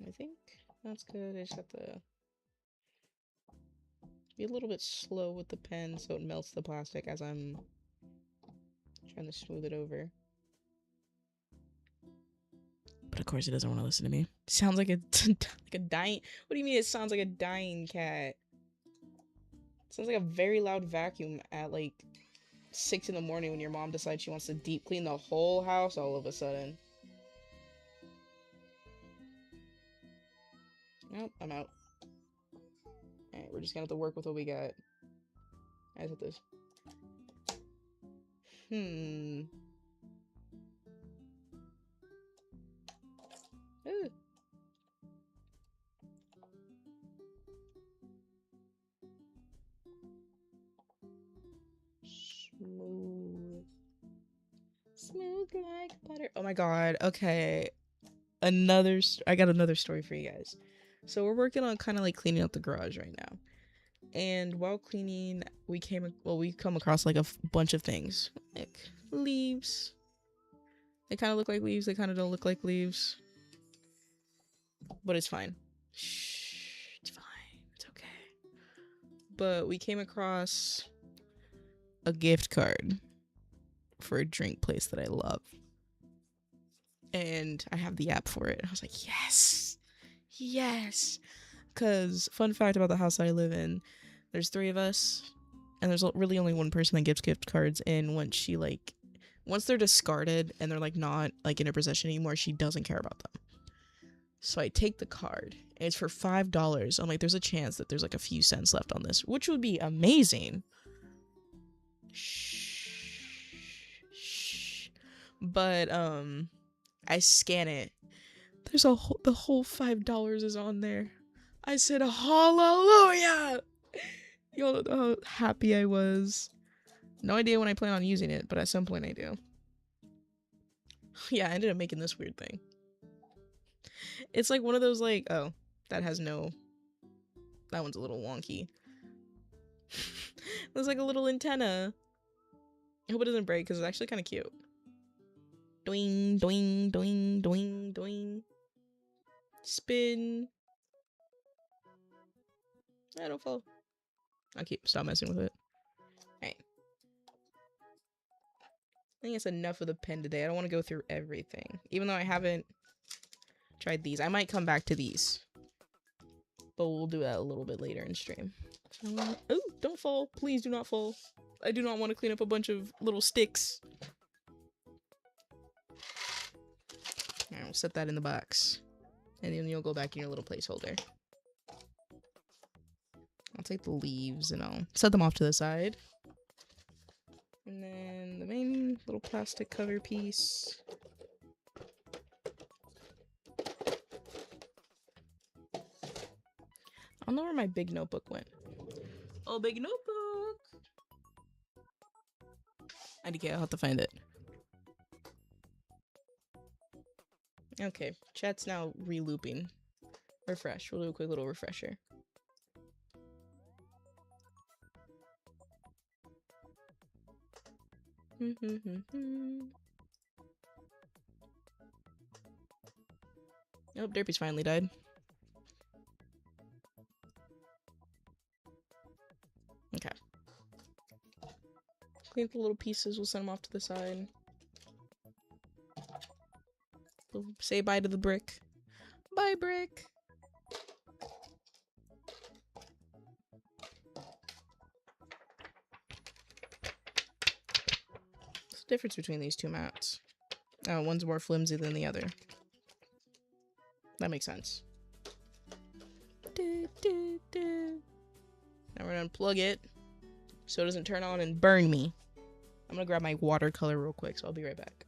I think that's good. I just have to be a little bit slow with the pen so it melts the plastic as I'm trying to smooth it over. But of course it doesn't want to listen to me. It sounds like a like a dying. What do you mean it sounds like a dying cat? Sounds like a very loud vacuum at like 6 in the morning when your mom decides she wants to deep clean the whole house all of a sudden. Nope, I'm out. Alright, we're just gonna have to work with what we got. I hit this. Ooh. Smooth. Smooth like butter. Oh my god. Okay. I got another story for you guys. So we're working on kind of like cleaning up the garage right now. And while cleaning, we come across like a bunch of things. Like leaves. They kind of look like leaves, they kind of don't look like leaves. But it's fine. Shh, it's fine. It's okay. But we came across a gift card for a drink place that I love. And I have the app for it. I was like, yes. Yes. Because, fun fact about the house that I live in, there's 3 of us. And there's really only one person that gives gift cards. And once they're discarded and they're like not like in her possession anymore, she doesn't care about them. So I take the card, and it's for $5. I'm like, there's a chance that there's like a few cents left on this, which would be amazing. Shh. But I scan it. The whole $5 is on there. I said hallelujah. You all know how happy I was. No idea when I plan on using it, but at some point I do. Yeah, I ended up making this weird thing. It's like one of those like, oh, that one's a little wonky. There's like a little antenna. I hope it doesn't break because it's actually kind of cute. Doing, doing, doing, doing, doing. Spin. I don't fall. Stop messing with it. Alright. I think it's enough of the pen today. I don't want to go through everything. Even though I haven't tried these. I might come back to these. But we'll do that a little bit later in stream. Oh, don't fall. Please do not fall. I do not want to clean up a bunch of little sticks. Alright, we'll set that in the box. And then you'll go back in your little placeholder. I'll take the leaves and I'll set them off to the side. And then the main little plastic cover piece. I don't know where my big notebook went. Oh, big notebook! I'll have to find it. Okay, chat's now re-looping. Refresh. We'll do a quick little refresher. Oh, Derpy's finally died. Okay. Clean up the little pieces, we'll send them off to the side. We'll say bye to the brick. Bye, brick! What's the difference between these 2 mats? Oh, one's more flimsy than the other. That makes sense. Now we're gonna unplug it so it doesn't turn on and burn me. I'm gonna grab my watercolor real quick, so I'll be right back.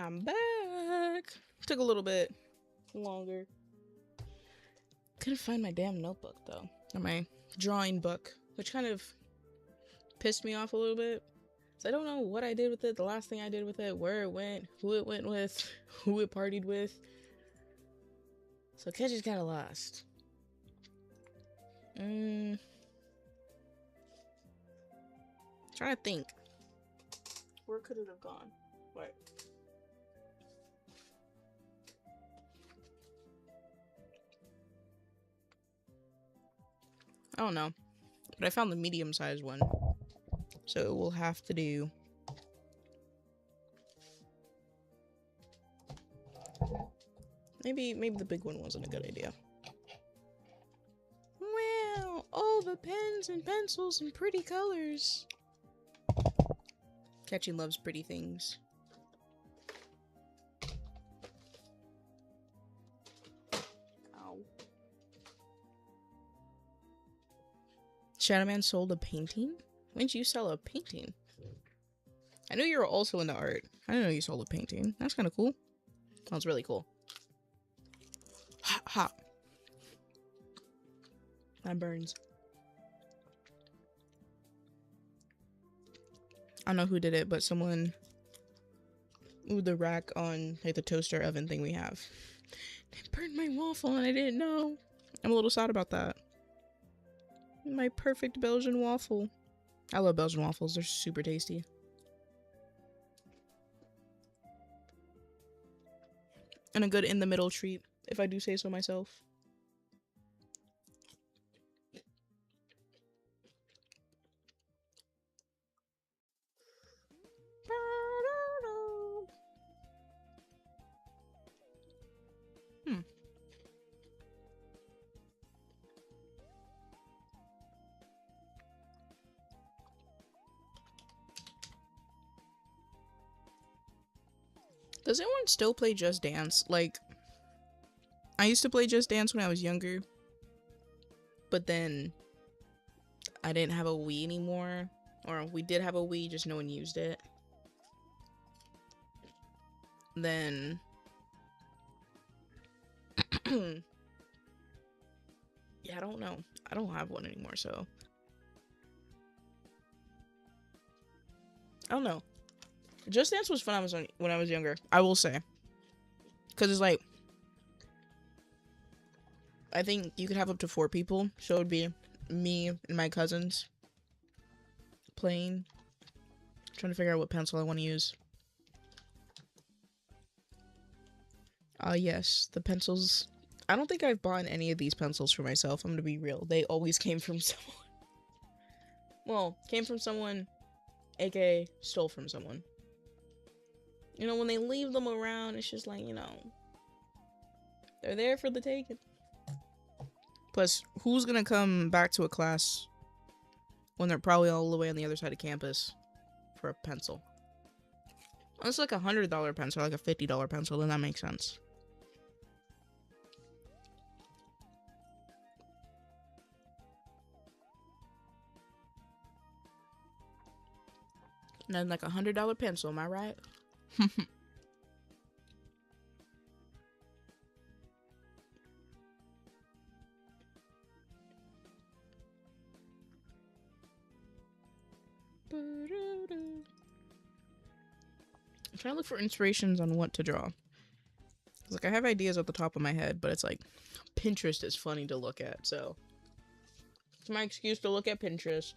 I'm back. Took a little bit longer. Couldn't find my damn notebook though, or my drawing book, which kind of pissed me off a little bit. So I don't know what I did with it, the last thing I did with it, where it went, who it went with, who it partied with. So Catch is kind of lost. Trying to think. Where could it have gone? What? I don't know. But I found the medium-sized one. So we'll have to do... Maybe the big one wasn't a good idea. Wow! All the pens and pencils and pretty colors. Catchy loves pretty things. Ow. Shadowman sold a painting? When did you sell a painting? I knew you were also into art. I didn't know you sold a painting. That's kind of cool. Sounds really cool. Hot, hot. That burns. I don't know who did it, but someone moved the rack on like the toaster oven thing we have. It burned my waffle and I didn't know. I'm a little sad about that. My perfect Belgian waffle. I love Belgian waffles. They're super tasty. And a good in-the-middle treat, if I do say so myself. Does anyone still play Just Dance? Like, I used to play Just Dance when I was younger, but then I didn't have a Wii anymore, or we did have a Wii, just no one used it. Then yeah, I don't know. I don't have one anymore, so I don't know. Just Dance was fun when I was younger, I will say. Because it's like, I think you could have up to 4 people. So it would be me and my cousins playing. Trying to figure out what pencil I want to use. Yes, the pencils. I don't think I've bought any of these pencils for myself. I'm going to be real. They always came from someone. Well, came from someone, aka stole from someone. You know, when they leave them around, it's just like, you know, they're there for the taking. Plus, who's gonna come back to a class when they're probably all the way on the other side of campus for a pencil? Unless like $100 pencil, like a $50 pencil, then that makes sense. And then like a $100 pencil, am I right? I'm trying to look for inspirations on what to draw. Like, I have ideas at the top of my head, but it's like, Pinterest is funny to look at, so it's my excuse to look at Pinterest.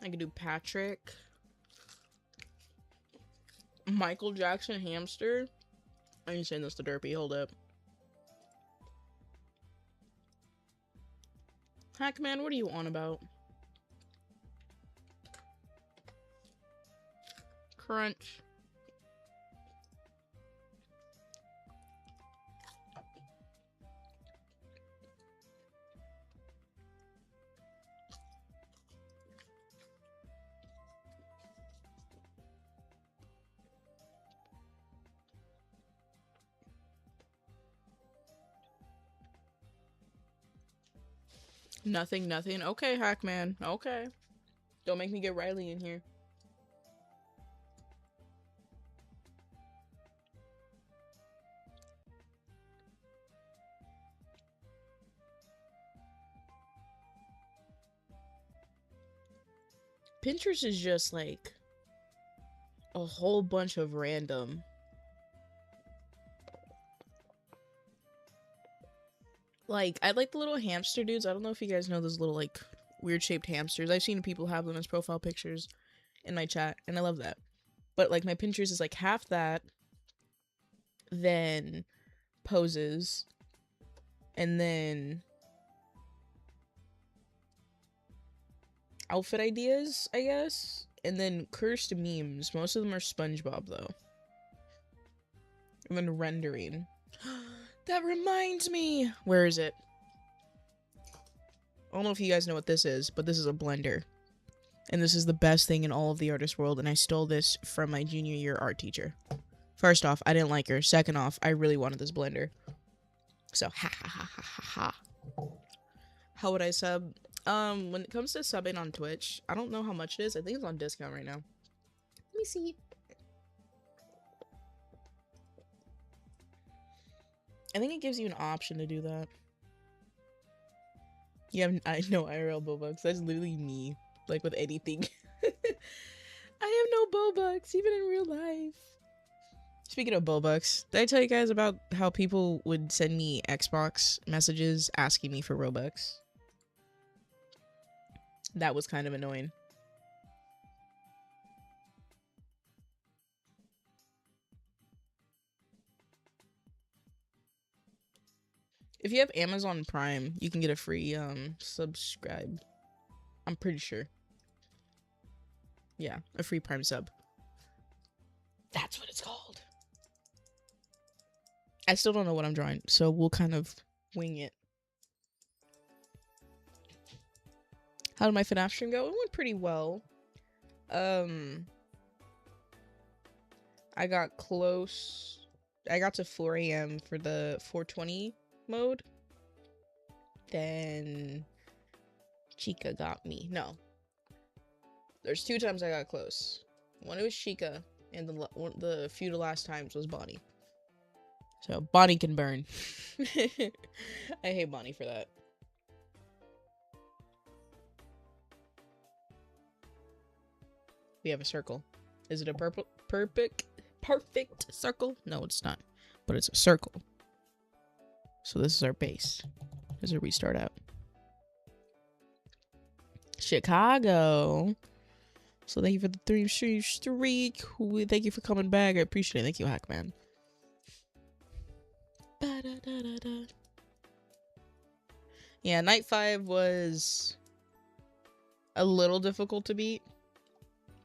I could do Patrick. Michael Jackson hamster. I ain't saying this to Derpy, hold up. Hackman, what are you on about? Crunch. Nothing, nothing. Okay, Hackman. Okay. Don't make me get Riley in here. Pinterest is just like a whole bunch of random. Like, I like the little hamster dudes. I don't know if you guys know those little, like, weird shaped hamsters. I've seen people have them as profile pictures in my chat, and I love that. But, like, my Pinterest is, like, half that, then poses, and then outfit ideas, I guess, and then cursed memes. Most of them are SpongeBob, though. And then rendering. That reminds me! Where is it? I don't know if you guys know what this is, but this is a blender. And this is the best thing in all of the artist world, and I stole this from my junior year art teacher. First off, I didn't like her. Second off, I really wanted this blender. So, ha ha ha ha ha ha. How would I sub? When it comes to subbing on Twitch, I don't know how much it is. I think it's on discount right now. Let me see. I think it gives you an option to do that. Yeah, I know IRL Bobucks. That's literally me. Like with anything. I have no Bobucks, even in real life. Speaking of Bobucks, did I tell you guys about how people would send me Xbox messages asking me for Robux? That was kind of annoying. If you have Amazon Prime, you can get a free subscribe. I'm pretty sure. Yeah, a free Prime sub. That's what it's called. I still don't know what I'm drawing, so we'll kind of wing it. How did my FNAF stream go? It went pretty well. I got close. I got to 4 a.m. for the 420 mode. Then Chica got me. No. There's 2 times I got close. One it was Chica, and the few the last times was Bonnie. So Bonnie can burn. I hate Bonnie for that. We have a circle. Is it a perfect circle? No, it's not. But it's a circle. So this is our base. As we start out. Chicago. So thank you for the 3 streak. Thank you for coming back. I appreciate it. Thank you, Hackman. Yeah, night 5 was a little difficult to beat.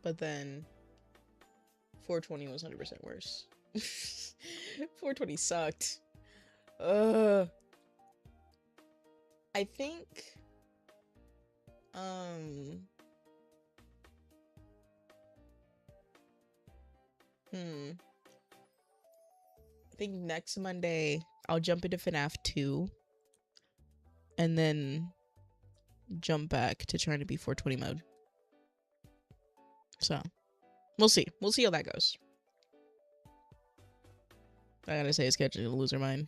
But then 420 was 100% worse. 420 sucked. I think I think next Monday I'll jump into FNAF 2 and then jump back to trying to be 420 mode. So, we'll see. We'll see how that goes. I gotta say, it's catching a loser mind.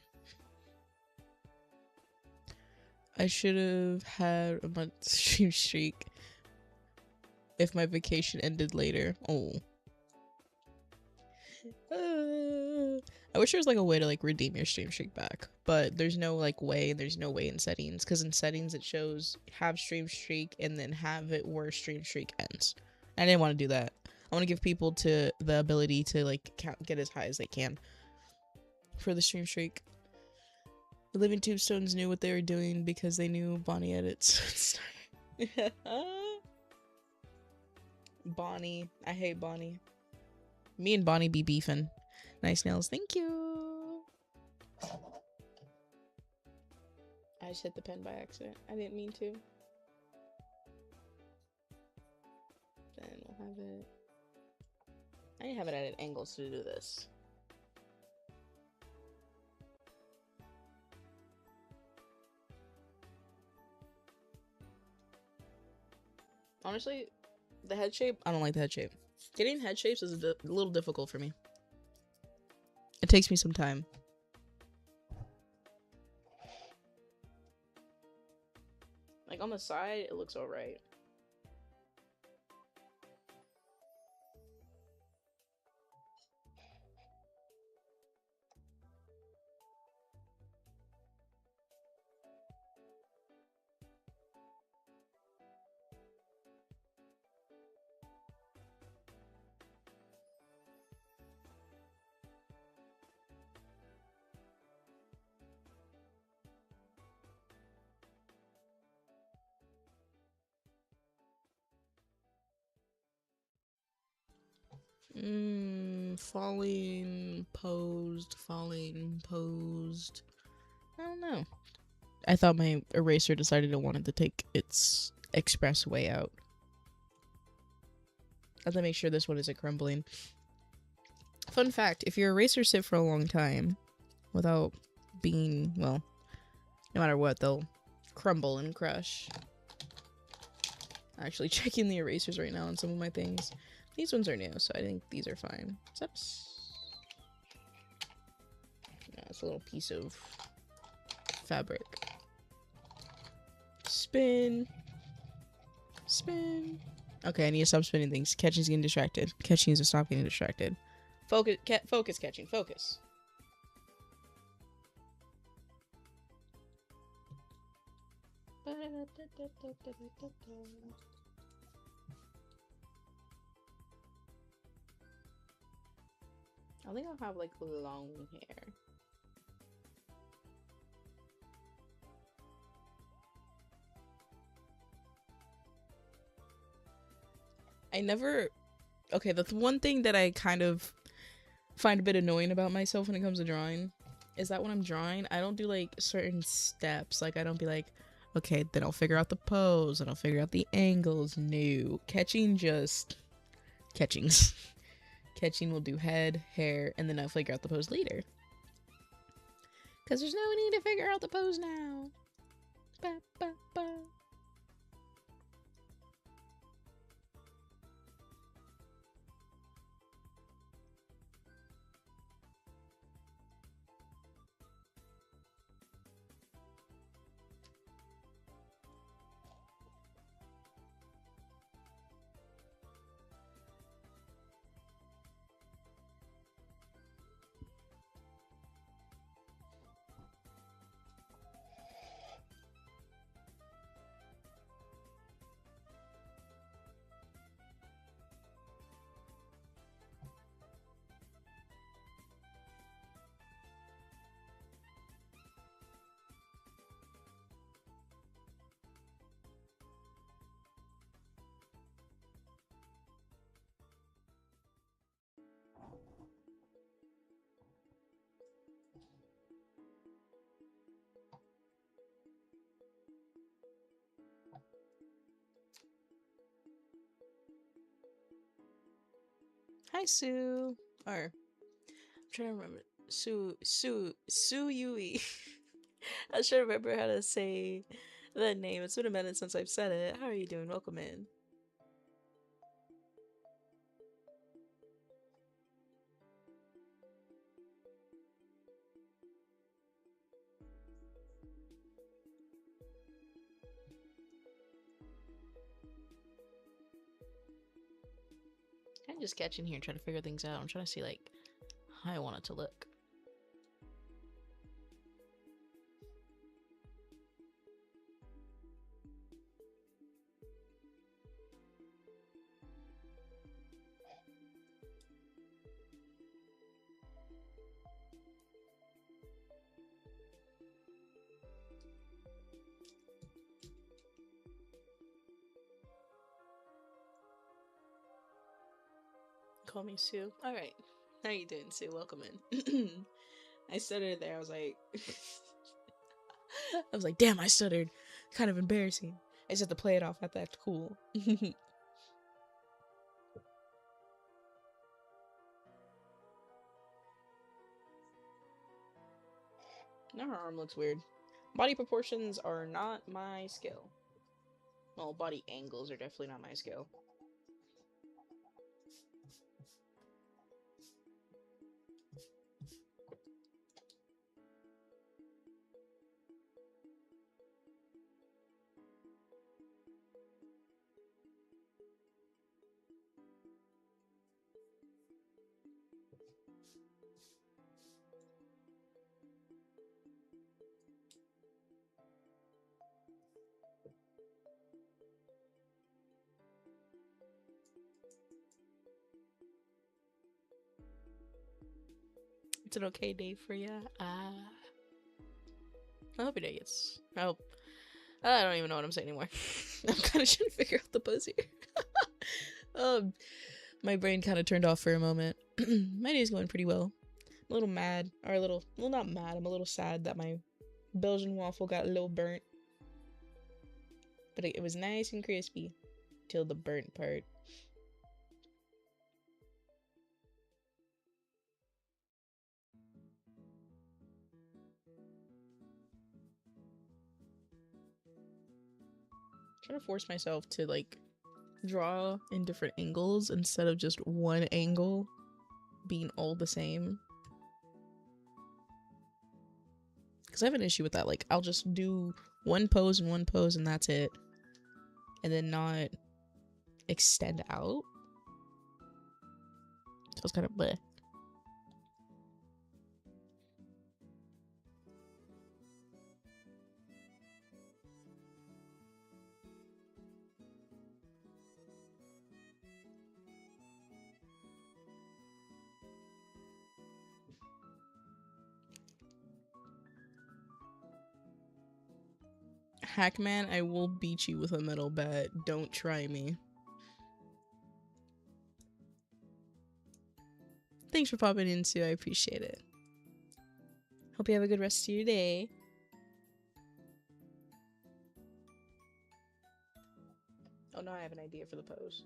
I should have had a month stream streak if my vacation ended later. Oh. I wish there was like a way to like redeem your stream streak back, but there's no like way. There's no way in settings, because in settings it shows have stream streak and then have it where stream streak ends. I didn't want to do that. I want to give people the ability to like get as high as they can for the stream streak. The Living Tombstones knew what they were doing because they knew Bonnie edits. Bonnie. I hate Bonnie. Me and Bonnie be beefing. Nice nails. Thank you. I just hit the pen by accident. I didn't mean to. Then we'll have it. I need to have it at angles to do this. Honestly, the head shape, I don't like the head shape. Getting head shapes is a little difficult for me. It takes me some time. Like on the side, it looks alright. Falling, posed, falling, posed. I don't know. I thought my eraser decided it wanted to take its express way out. I have to make sure this one isn't crumbling. Fun fact, if your erasers sit for a long time without being, well, no matter what, they'll crumble and crush. I'm actually checking the erasers right now on some of my things. These ones are new, so I think these are fine. Yeah, it's a little piece of fabric. Spin. Spin. Okay, I need to stop spinning things. Catching's getting distracted. Catching needs to stop getting distracted. Focus, focus, Catching, focus. I think I'll have like long hair. I never. Okay, the one thing that I kind of find a bit annoying about myself when it comes to drawing is that when I'm drawing, I don't do like certain steps. Like, I don't be like, okay, then I'll figure out the pose and I'll figure out the angles. No. Catching just. Catchings. Catching will do head, hair, and then I'll figure out the pose later. Because there's no need to figure out the pose now. Ba, ba, ba. Hi, Sue. Or, I'm trying to remember. Sue Yui. I was trying to remember how to say that name. It's been a minute since I've said it. How are you doing? Welcome in. I'm just catching here and trying to figure things out. I'm trying to see, like, how I want it to look. Call me Sue. All right. How you doing, Sue? Welcome in. I stuttered there. I was like, damn, I stuttered. Kind of embarrassing. I just had to play it off. I have to act cool. Now her arm looks weird. Body proportions are not my skill. Well, body angles are definitely not my skill. It's an okay day for ya. I hope your day gets. I hope. I don't even know what I'm saying anymore. I'm kind of trying to figure out the pose here. My brain kind of turned off for a moment. My day's going pretty well. I'm a little mad, or a little, well, not mad. I'm a little sad that my Belgian waffle got a little burnt, but it was nice and crispy till the burnt part. Trying to force myself to like draw in different angles instead of just one angle being all the same, because I have an issue with that. Like, I'll just do one pose and that's it, and then not extend out. So it's kind of bleh. Hackman, I will beat you with a metal bat. Don't try me. Thanks for popping in too. I appreciate it. Hope you have a good rest of your day. Oh, now I have an idea for the pose.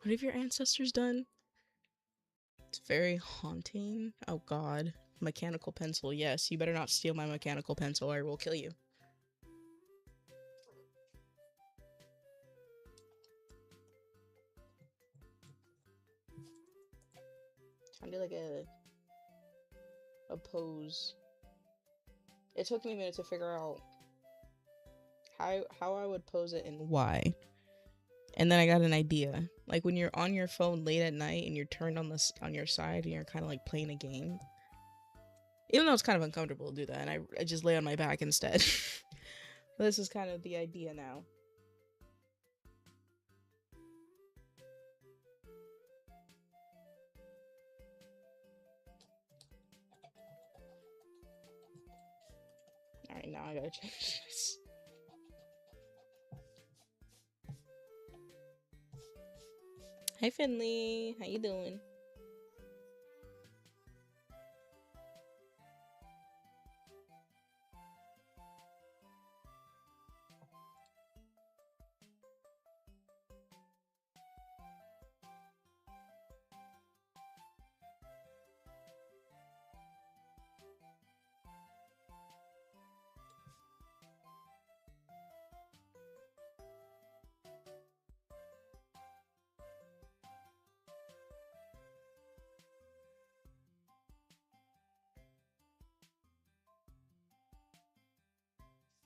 What have your ancestors done? It's very haunting. Oh god. Mechanical pencil. Yes, you better not steal my mechanical pencil or I will kill you. Trying to do like a pose. It took me a minute to figure out how I would pose it and why. And then I got an idea. Like when you're on your phone late at night and you're turned on your side and you're kind of like playing a game. Even though it's kind of uncomfortable to do that, and I just lay on my back instead. This is kind of the idea now. Alright, now I gotta change this. Hi Finley, how you doing?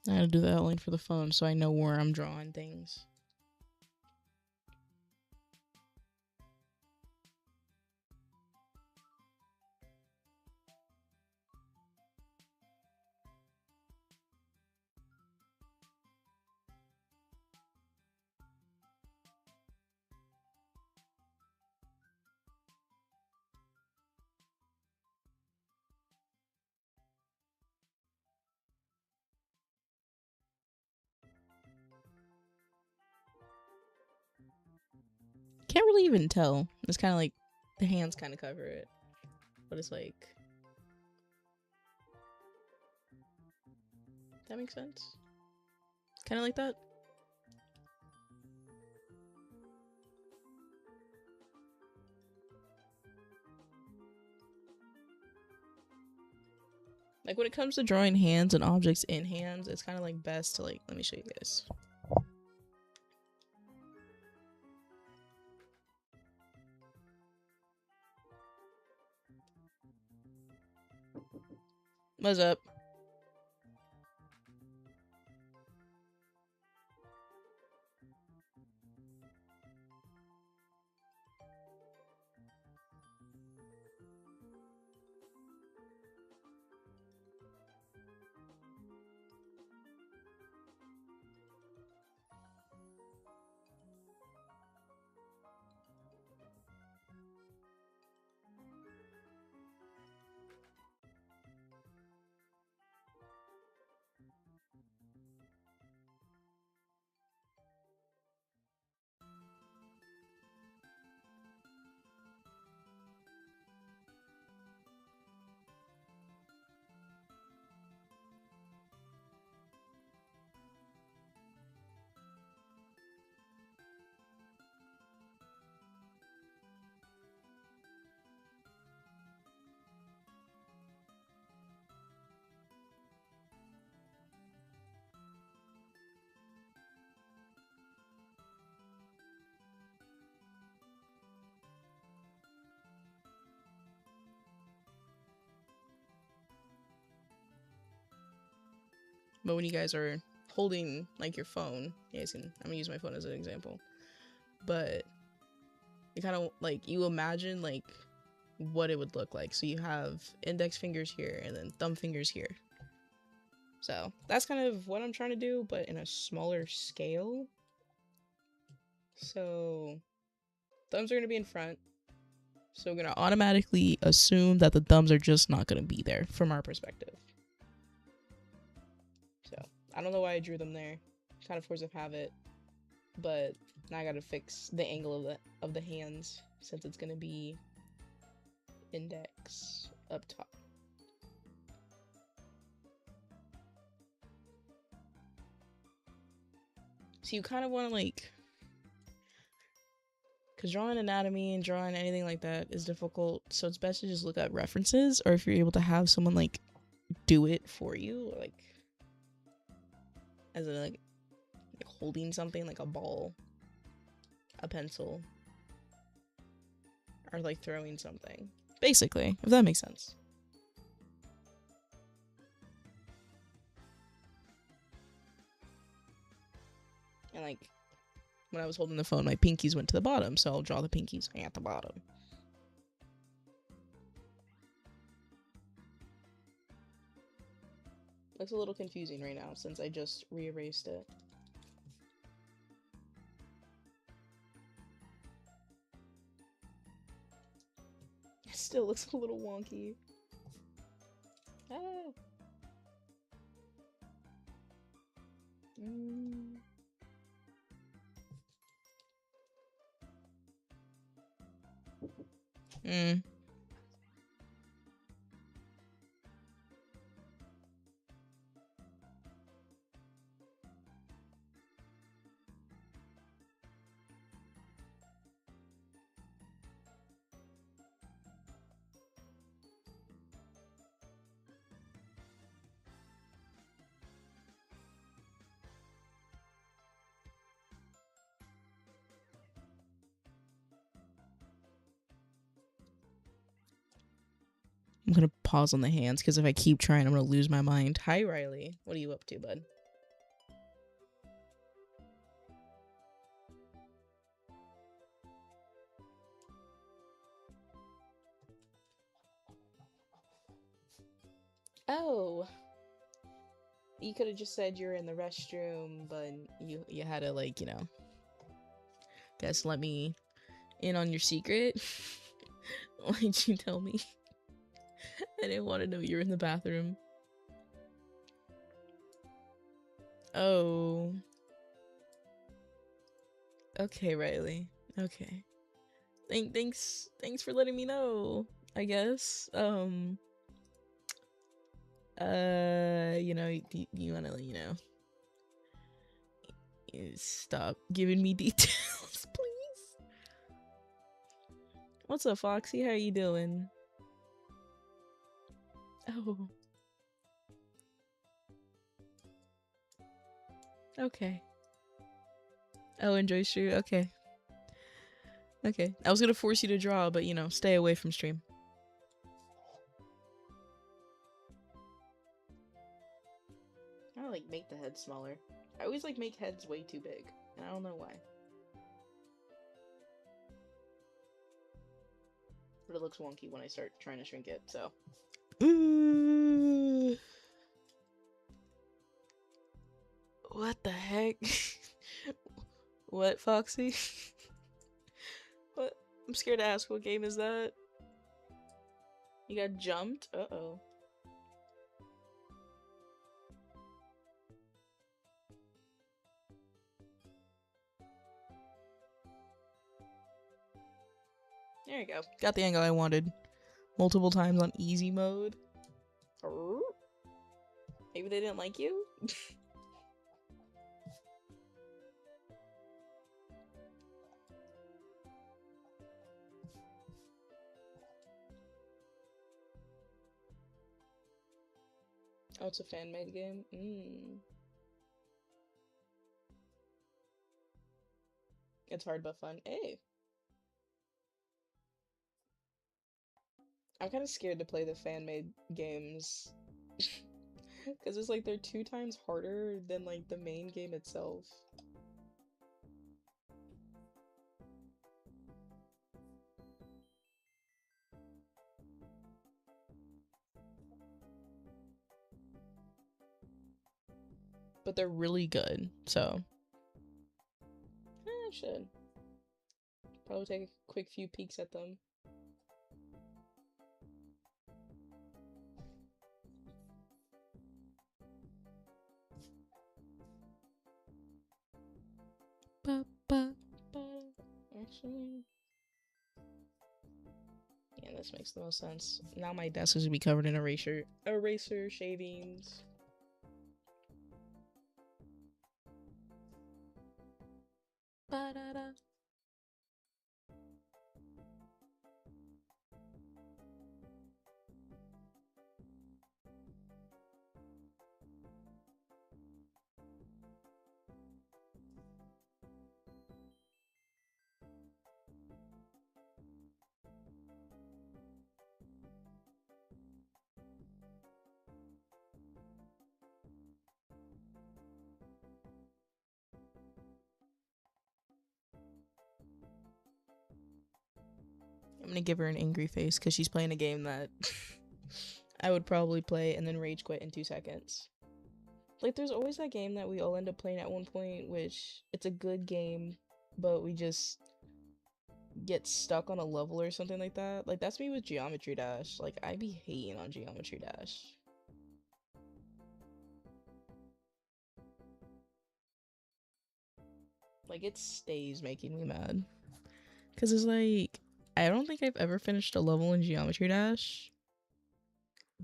I gotta do the outline for the phone so I know where I'm drawing things. Can't really even tell. It's kind of like the hands kind of cover it, but it's like, that makes sense. Kind of like that. Like when it comes to drawing hands and objects in hands, it's kind of like best to like, let me show you guys. What's up? But when you guys are holding like your phone, you guys can, I'm gonna use my phone as an example, but you kind of like, you imagine like what it would look like. So you have index fingers here and then thumb fingers here. So that's kind of what I'm trying to do, but in a smaller scale. So thumbs are going to be in front. So we're going to automatically assume that the thumbs are just not going to be there from our perspective. So I don't know why I drew them there. Kind of force of habit. But now I got to fix the angle of the hands since it's going to be index up top. So you kind of want to like, because drawing anatomy and drawing anything like that is difficult, so it's best to just look at references, or if you're able to have someone like do it for you, or, like as in like holding something like a ball, a pencil, or like throwing something, basically, if that makes sense. And like when I was holding the phone, my pinkies went to the bottom, so I'll draw the pinkies at the bottom. Looks a little confusing right now since I just re-erased it. It still looks a little wonky. Ah. Mm. I'm gonna pause on the hands because if I keep trying, I'm gonna lose my mind. Hi, Riley. What are you up to, bud? Oh, you could have just said you're in the restroom, but you had to, like, you know, guess let me in on your secret. Why'd you tell me? I didn't want to know you were in the bathroom. Oh. Okay, Riley. Okay. Thanks for letting me know, I guess. You know, you wanna, you know, stop giving me details, please? What's up, Foxy? How you doing? Oh. Okay. Oh, enjoy stream. Okay. Okay. I was gonna force you to draw, but you know, stay away from stream. I like make the head smaller. I always like make heads way too big, and I don't know why. But it looks wonky when I start trying to shrink it, so. Ooh. What the heck? What, Foxy? What? I'm scared to ask, what game is that? You got jumped? Uh-oh. There you go. Got the angle I wanted. Multiple times on easy mode. Maybe they didn't like you? Oh, it's a fan-made game? It's hard but fun. Hey! I'm kind of scared to play the fan-made games. Because it's like they're 2 times harder than like the main game itself. But they're really good, so. I should. Probably take a quick few peeks at them. Actually. Yeah, this makes the most sense. Now my desk is gonna be covered in eraser shavings. Ba-da-da. I'm gonna give her an angry face because she's playing a game that I would probably play and then rage quit in 2 seconds. Like, there's always that game that we all end up playing at one point, which it's a good game, but we just get stuck on a level or something like that. Like, that's me with Geometry Dash. Like, I be hating on Geometry Dash. Like, it stays making me mad. Because it's like, I don't think I've ever finished a level in Geometry Dash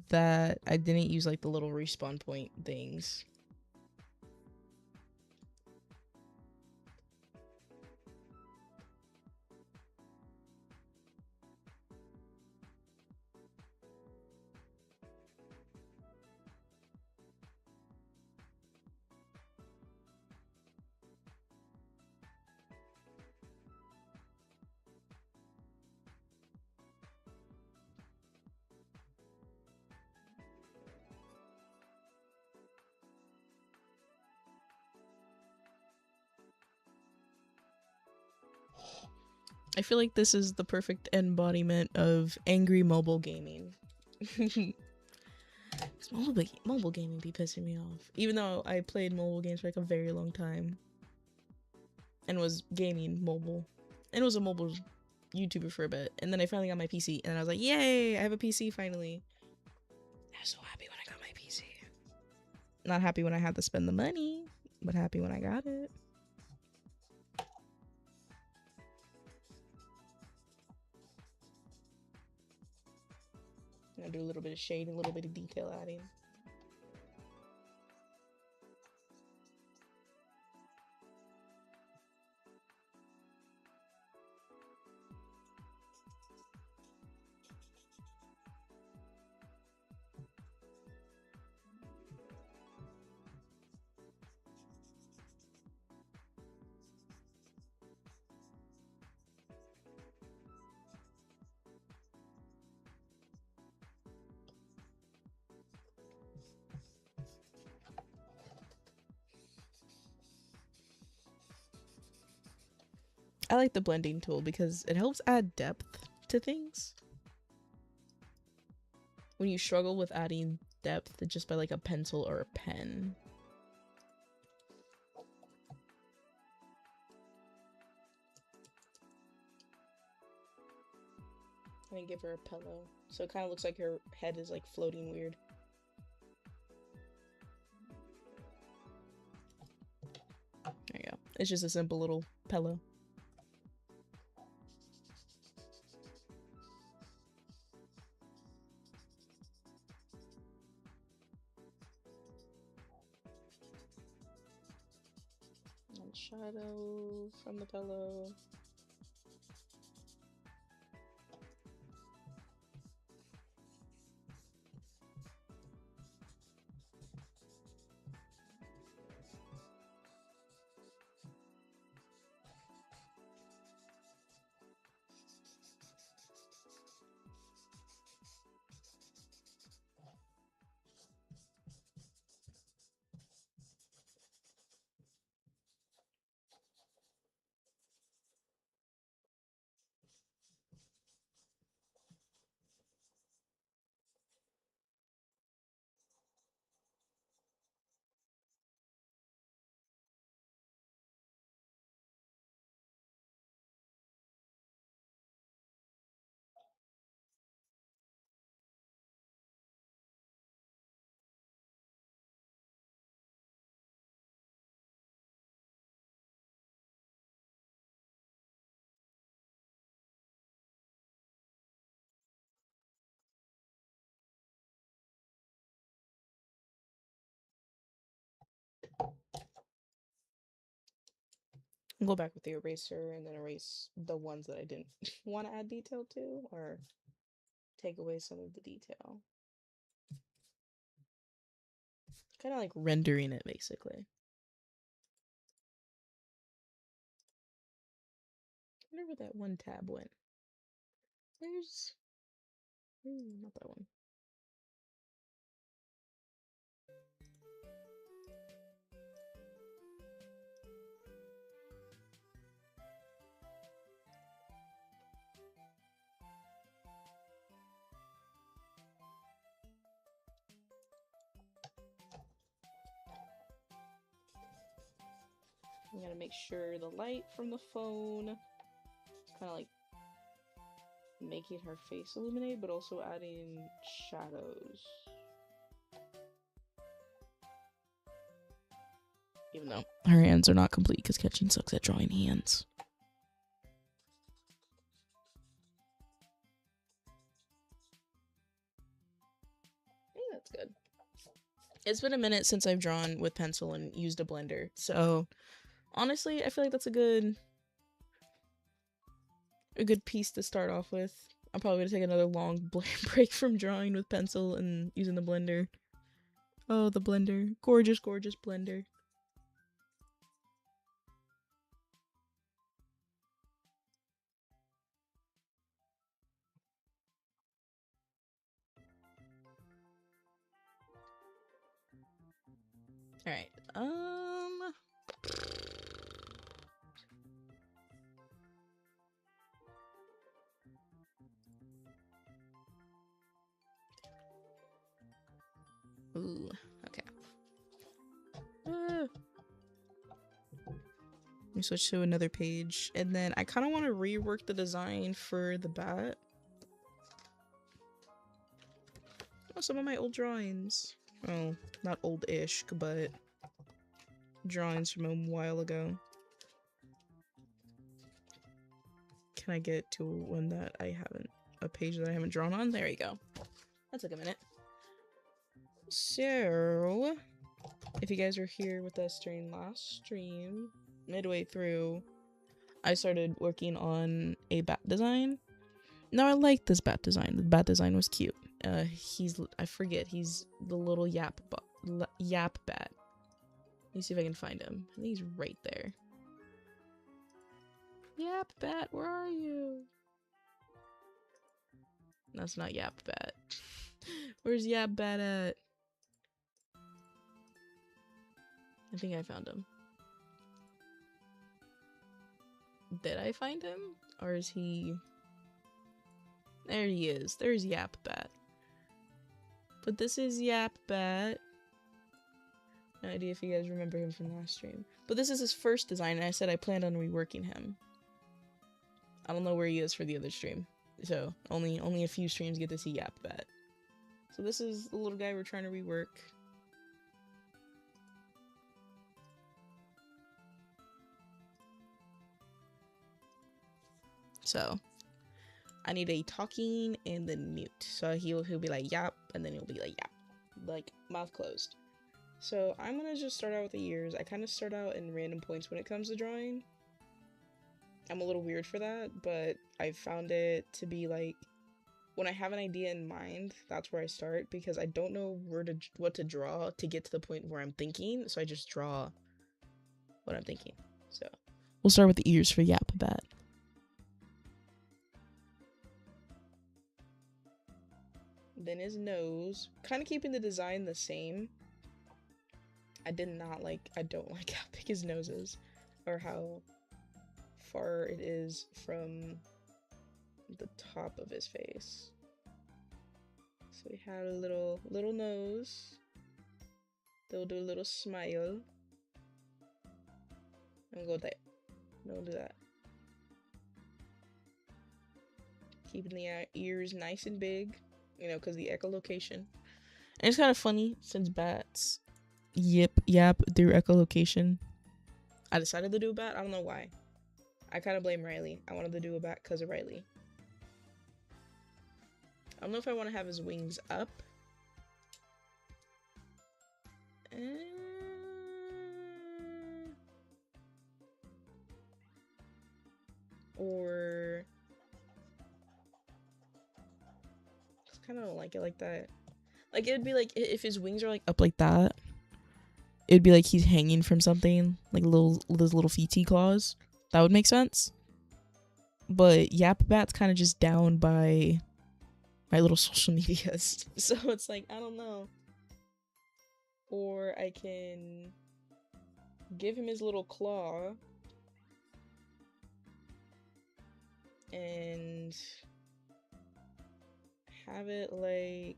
that I didn't use, like, the little respawn point things. I feel like this is the perfect embodiment of angry mobile gaming. Mobile gaming be pissing me off. Even though I played mobile games for like a very long time. And was gaming mobile. And was a mobile YouTuber for a bit. And then I finally got my PC. And I was like, yay! I have a PC finally. I was so happy when I got my PC. Not happy when I had to spend the money. But happy when I got it. I'm gonna do a little bit of shading, a little bit of detail adding. I like the blending tool because it helps add depth to things. When you struggle with adding depth just by like a pencil or a pen. I'm gonna give her a pillow. So it kind of looks like her head is like floating weird. There you go. It's just a simple little pillow. And shadow from the pillow. Go back with the eraser and then erase the ones that I didn't want to add detail to, or take away some of the detail. Kind of like rendering it, basically. I wonder where that one tab went. There's... not that one. I'm gonna make sure the light from the phone is kind of like making her face illuminate, but also adding shadows. Even though her hands are not complete because Catching sucks at drawing hands. I think that's good. It's been a minute since I've drawn with pencil and used a blender, so honestly, I feel like that's a good piece to start off with. I'm probably gonna take another long break from drawing with pencil and using the blender. Oh, the blender. Gorgeous, gorgeous blender. Alright, Ooh, okay. Let me switch to another page. And then I kind of want to rework the design for the bat. Oh, some of my old drawings. Oh, not old-ish, but drawings from a while ago. Can I get to one that I haven't, a page that I haven't drawn on? There you go. That took a minute. So, if you guys were here with us during last stream, midway through, I started working on a bat design. Now I like this bat design. The bat design was cute. I forget, he's the little yap bat. Let me see if I can find him. I think he's right there. Yap bat, where are you? That's not Yap bat. Where's Yap bat at? I think I found him. Did I find him? Or is he... There he is. There's Yap bat. But this is Yap bat. No idea if you guys remember him from last stream. But this is his first design, and I said I planned on reworking him. I don't know where he is for the other stream. So, only a few streams get to see Yap bat. So this is the little guy we're trying to rework. So, I need a talking and then mute. So he'll be like yap, and then he'll be like yap. Like, mouth closed. So I'm gonna just start out with the ears. I kind of start out in random points when it comes to drawing. I'm a little weird for that, but I found it to be like, when I have an idea in mind, that's where I start, because I don't know what to draw to get to the point where I'm thinking, so I just draw what I'm thinking. So we'll start with the ears for Yap bat. Then his nose, kind of keeping the design the same. I don't like how big his nose is, or how far it is from the top of his face. So we had a little nose. They'll do a little smile. And go there. Don't do that. Keeping the ears nice and big, you know, because the echolocation. And it's kind of funny, since bats yap through echolocation. I decided to do a bat. I don't know why. I kind of blame Riley. I wanted to do a bat because of Riley. I don't know if I want to have his wings up. Or... I just kind of don't like it like that. Like, it'd be like, if his wings are like up like that, it'd be like he's hanging from something. Like those little feety claws. That would make sense. But Yap Bat's kind of just down by my little social medias. So it's like, I don't know. Or I can give him his little claw. And have it like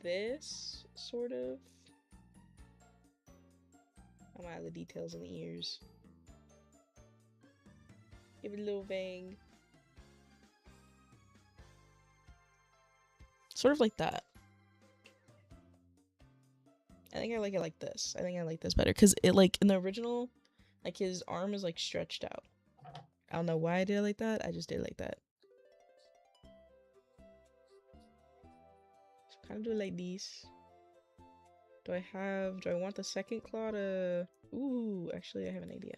this, sort of. I'm gonna add the details in the ears. Give it a little vague. Sort of like that. I think I like it like this. I think I like this better. Because it, like, in the original, like, his arm is, like, stretched out. I don't know why I did it like that. I just did it like that. So kind of do it like this. Do I want the second claw to... Ooh, actually, I have an idea.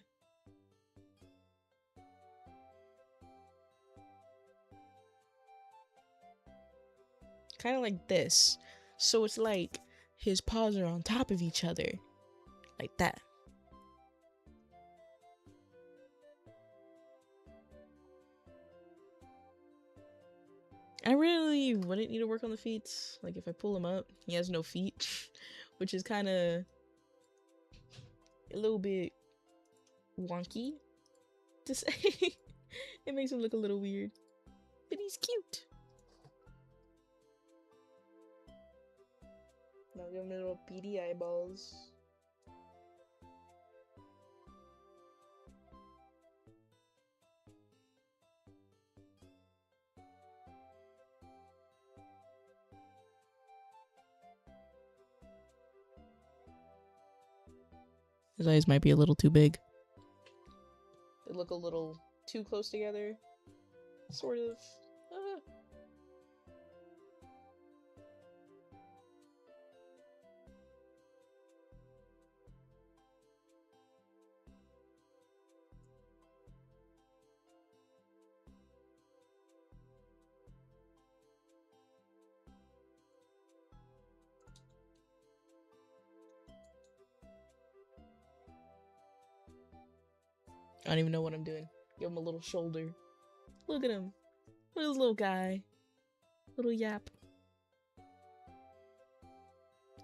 Kind of like this. So it's like his paws are on top of each other. Like that. I really wouldn't need to work on the feet. Like, if I pull him up, he has no feet. Which is kind of a little bit wonky to say. It makes him look a little weird. But he's cute. Now give him little beady eyeballs. His eyes might be a little too big. They look a little too close together. Sort of. I don't even know what I'm doing. Give him a little shoulder. Look at him. Look at this little guy. Little yap.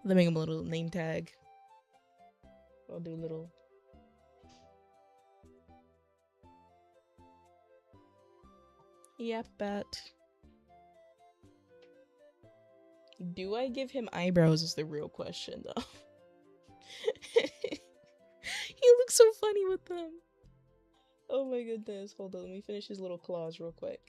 Then make him a little name tag. I'll do a little. Yap bat. Do I give him eyebrows is the real question though. He looks so funny with them. Oh my goodness. Hold on, let me finish his little claws real quick.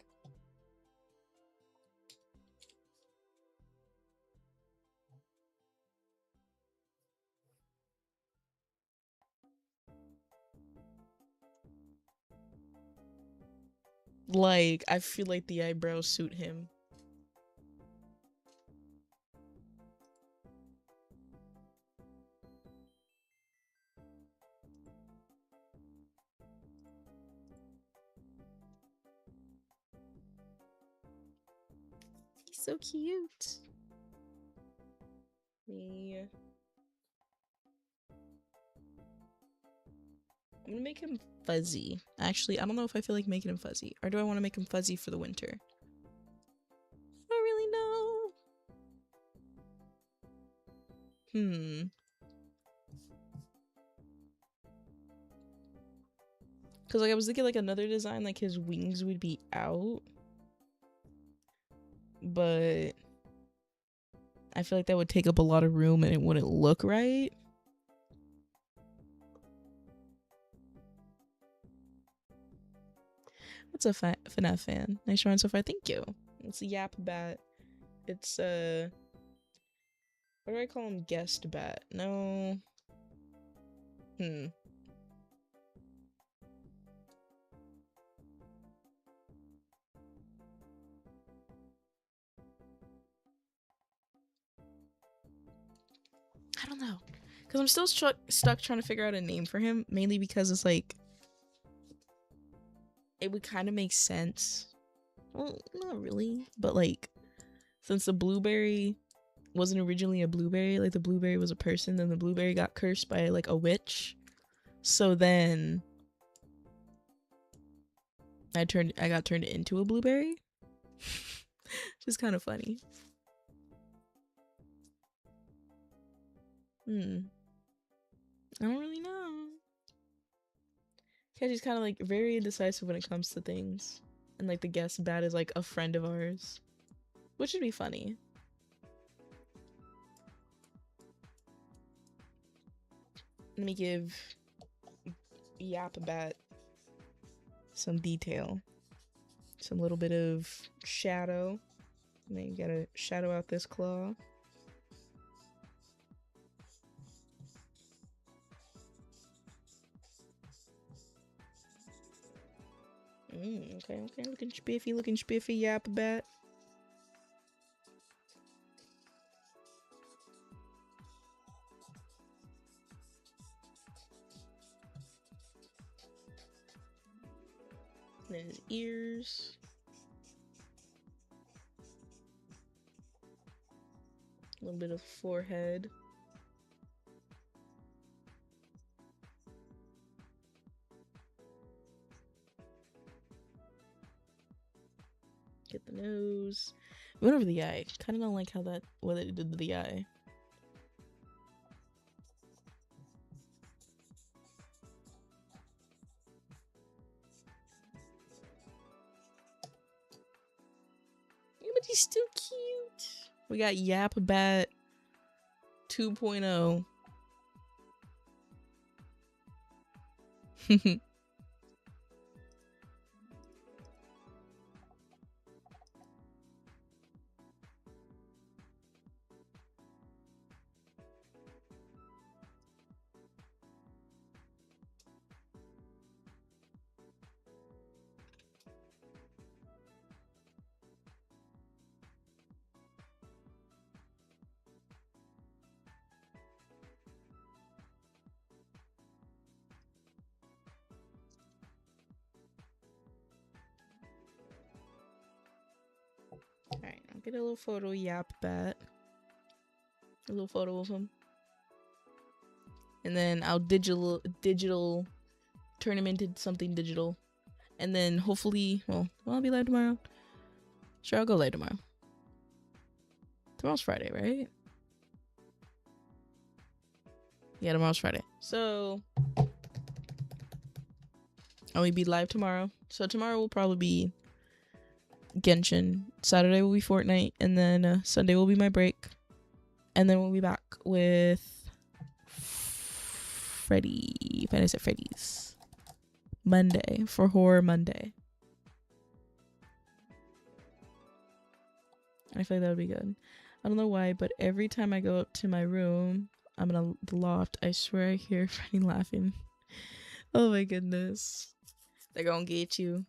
Like, I feel like the eyebrows suit him. He's so cute. Yeah. I'm gonna make him fuzzy. Actually, I don't know if I feel like making him fuzzy. Or do I want to make him fuzzy for the winter? I don't really know. Because like I was thinking like another design, like his wings would be out. But I feel like that would take up a lot of room and it wouldn't look right. What's a FNAF fan? Nice drawing so far. Thank you. It's a Yap Bat. It's what do I call him? Guest Bat. No. I don't know. Because I'm still stuck trying to figure out a name for him. Mainly because it's like, it would kind of make sense. Well, not really. But like, since the blueberry wasn't originally a blueberry, like the blueberry was a person, then the blueberry got cursed by like a witch. So then I got turned into a blueberry. Which is kind of funny. I don't really know. Catchy's kind of like very indecisive when it comes to things. And like the guest bat is like a friend of ours. Which would be funny. Let me give Yap Bat some detail. Some little bit of shadow. And then you gotta shadow out this claw. Okay, looking spiffy, Yap Bat. And then his ears. A little bit of forehead. Get the nose. Went over the eye. Kind of don't like how what it did to the eye. Yeah, but he's still cute. We got Yap Bat 2.0. Alright, I'll get a little photo yap bat. A little photo of him. And then I'll digital turn him into something digital. And then hopefully, well, I'll be live tomorrow. Sure, I'll go live tomorrow. Tomorrow's Friday, right? Yeah, tomorrow's Friday. So I'll be live tomorrow. So tomorrow will probably be Genshin. Saturday will be Fortnite. And then Sunday will be my break. And then we'll be back with Freddy. Five Nights at Freddy's. Monday for Horror Monday. I feel like that would be good. I don't know why, but every time I go up to my room, I'm in the loft, I swear I hear Freddy laughing. Oh my goodness. They're gonna get you.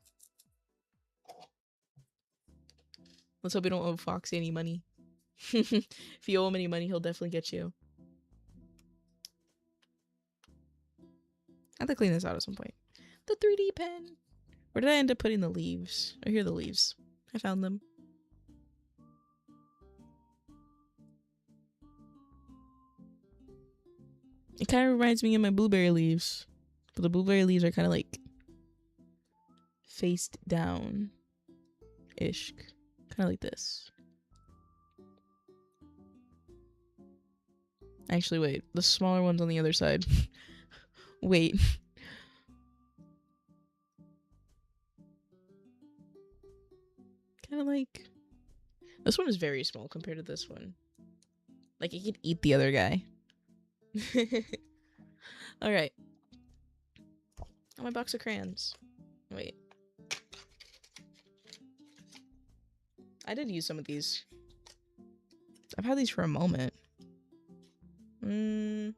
Let's hope we don't owe Foxy any money. If you owe him any money, he'll definitely get you. I have to clean this out at some point. The 3D pen. Where did I end up putting the leaves? Oh, here are the leaves. I found them. It kind of reminds me of my blueberry leaves. But the blueberry leaves are kind of like faced down-ish. Kind of like this. Actually, wait. The smaller one's on the other side. Wait. Kind of like... This one is very small compared to this one. Like, it could eat the other guy. Alright. Oh, my box of crayons. Wait. I did use some of these. I've had these for a moment. I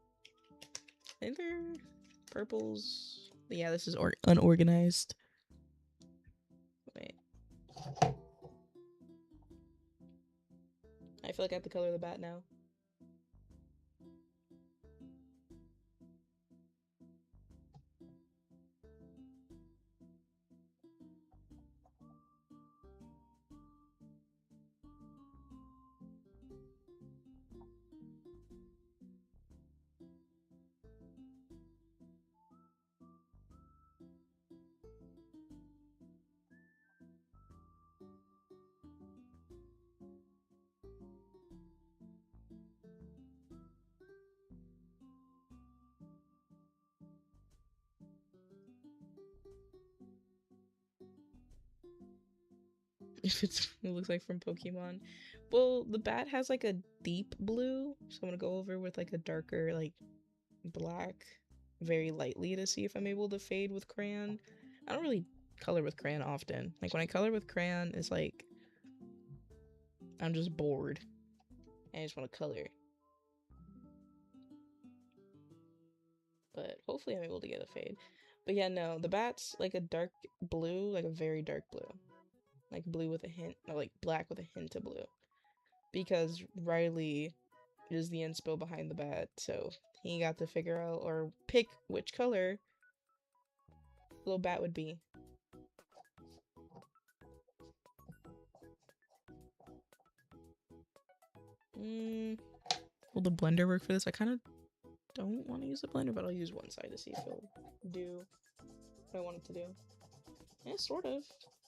think they're purples. Yeah, this is unorganized. Wait. I feel like I have to color the bat now. If it looks like from Pokemon. Well, the bat has like a deep blue, so I'm gonna go over with like a darker like black very lightly to see if I'm able to fade with crayon. I don't really color with crayon often. Like when I color with crayon, it's like I'm just bored and I just want to color. But hopefully I'm able to get a fade. But yeah, no, the bat's like a dark blue, like a very dark blue. Like blue with a hint, or like black with a hint of blue. Because Riley is the inspo behind the bat, so he got to figure out or pick which color little bat would be. Will the blender work for this? I kind of don't want to use the blender, but I'll use one side to see if it'll do what I want it to do. Yeah, sort of.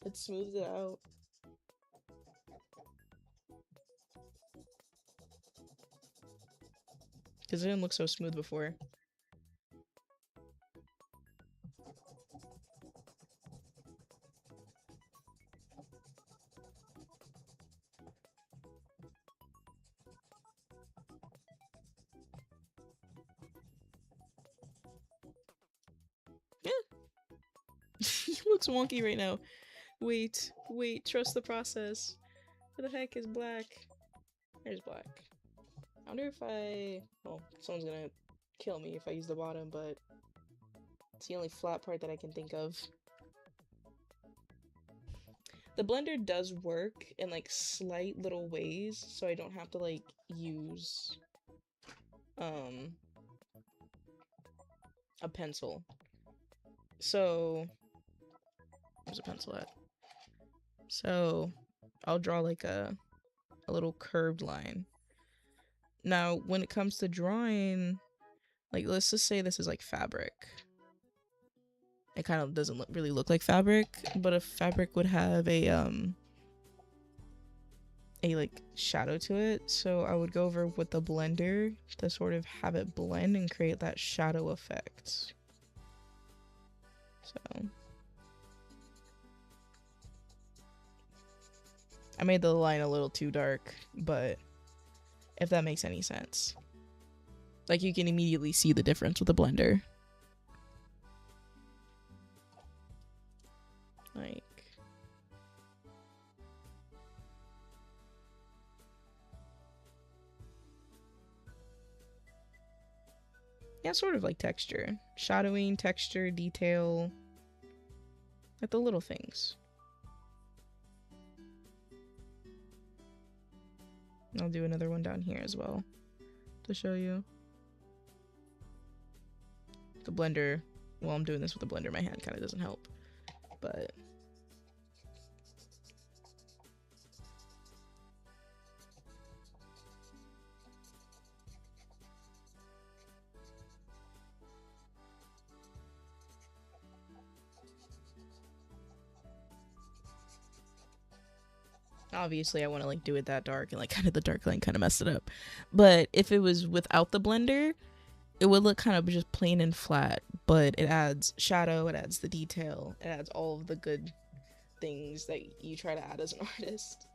It smooths it out. Because it didn't look so smooth before. looks wonky right now. Wait, trust the process. Where the heck is black? There's black. I wonder if well, someone's gonna kill me if I use the bottom, but it's the only flat part that I can think of. The blender does work in like slight little ways, so I don't have to like use a pencil. So where's a pencil at? So I'll draw like a little curved line. Now when it comes to drawing, like let's just say this is like fabric. It kind of doesn't really look like fabric, but a fabric would have a like shadow to it. So I would go over with the blender to sort of have it blend and create that shadow effect. So I made the line a little too dark, but if that makes any sense. Like you can immediately see the difference with the blender. Like yeah, sort of like texture. Shadowing, texture, detail. Like the little things. I'll do another one down here as well to show you. The blender, well, I'm doing this with the blender, my hand kind of doesn't help, but obviously I want to like do it that dark, and like kind of the dark line kind of messed it up. But if it was without the blender, it would look kind of just plain and flat, but it adds shadow, it adds the detail, it adds all of the good things that you try to add as an artist.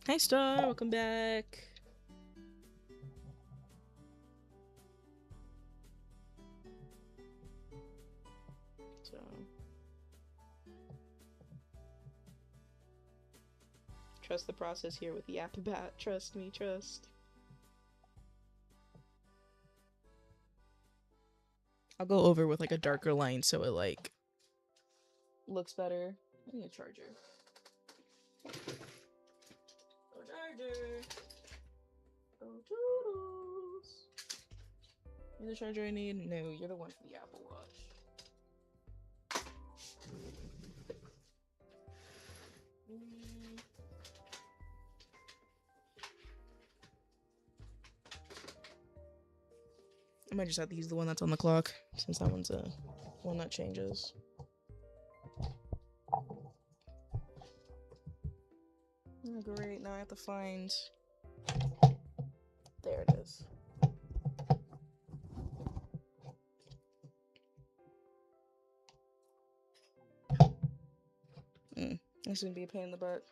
Hi Star, welcome back. So trust the process here with the Appabat. Trust me, trust. I'll go over with like a darker line so it like looks better. I need a charger. Oh, charger. Oh, toodles. You're the charger I need? No, you're the one for the Apple Watch. I might just have to use the one that's on the clock, since that one's one that changes. Oh, great, now I have to find... There it is. This is gonna be a pain in the butt.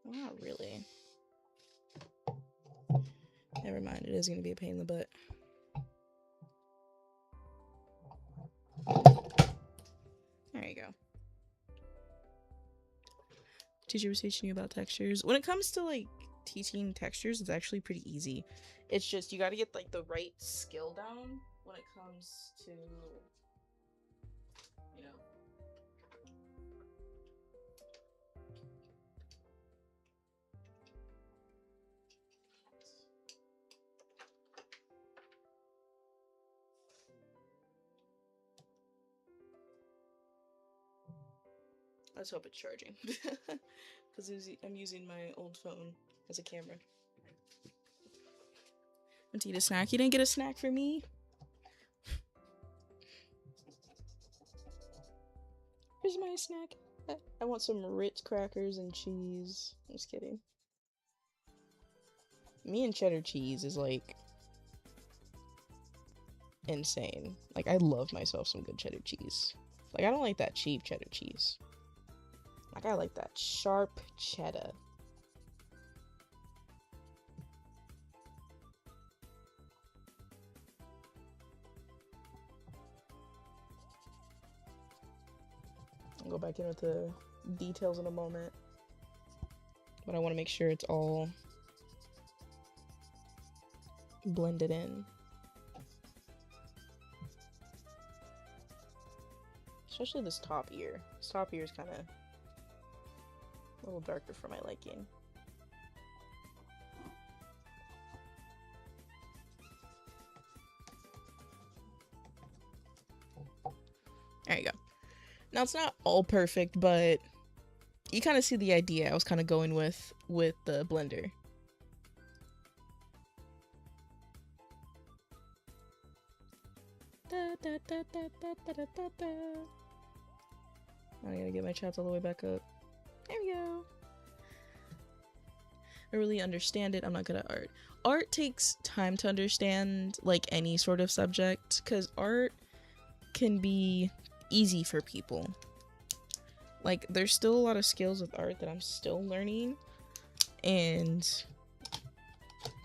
Well, not really. Never mind, it is gonna be a pain in the butt. There you go. Teacher was teaching you about textures. When it comes to like teaching textures, it's actually pretty easy. It's just you gotta get like the right skill down when it comes to, you know, let's hope it's charging. Because I'm using my old phone as a camera. Want to eat a snack? You didn't get a snack for me? Here's my snack. I want some Ritz crackers and cheese. I'm just kidding. Me and cheddar cheese is like insane. Like I love myself some good cheddar cheese. Like I don't like that cheap cheddar cheese. Like I like that sharp cheddar. I'll go back in with the details in a moment, but I want to make sure it's all blended in. Especially this top ear. This top ear is kind of a little darker for my liking. There you go. Now it's not all perfect, but you kind of see the idea I was kind of going with the blender. Da, da, da, da, da, da, da, da. I gotta get my chats all the way back up. There we go. I really understand it. I'm not good at art. Art takes time to understand, like any sort of subject, because art can be easy for people. Like, there's still a lot of skills with art that I'm still learning, and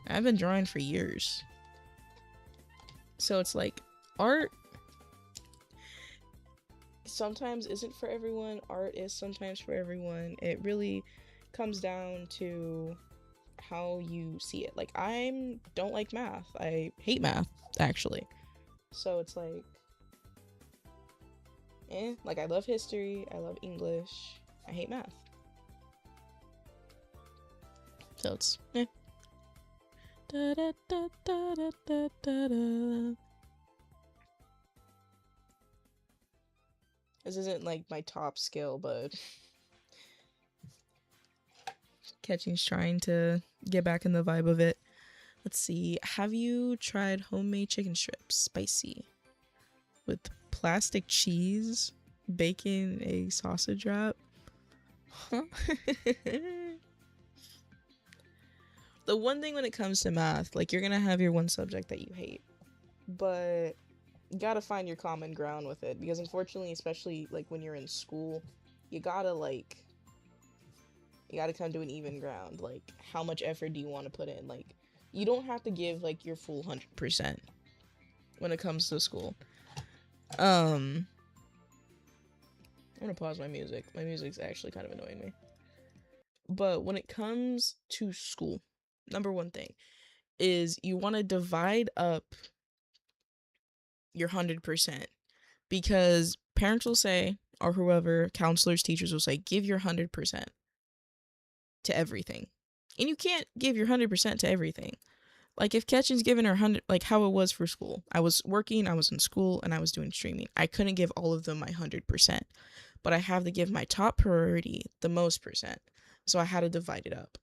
I've been drawing for years. So it's like, art sometimes isn't for everyone. Art is sometimes for everyone. It really comes down to how you see it. Like, I don't like math. I hate math, actually. So it's like, like, I love history, I love English, I hate math. So it's, Da, da, da, da, da, da, da, da. This isn't like my top skill, but Catching's trying to get back in the vibe of it. Let's see. Have you tried homemade chicken strips? Spicy. With plastic cheese, bacon, egg, sausage wrap? Huh? The one thing when it comes to math, like, you're gonna have your one subject that you hate, but you gotta find your common ground with it, because unfortunately, especially like when you're in school, you gotta come to an even ground. Like, how much effort do you want to put in? Like, you don't have to give like your full 100% when it comes to school. I'm gonna pause my music. My music's actually kind of annoying me. But when it comes to school, number one thing is you want to divide up your 100%, because parents will say, or whoever, counselors, teachers will say, give your 100% to everything. And you can't give your 100% to everything. Like, if Ketchin's given her 100, like how it was for school. I was working, I was in school, and I was doing streaming. I couldn't give all of them my 100%. But I have to give my top priority the most percent. So I had to divide it up.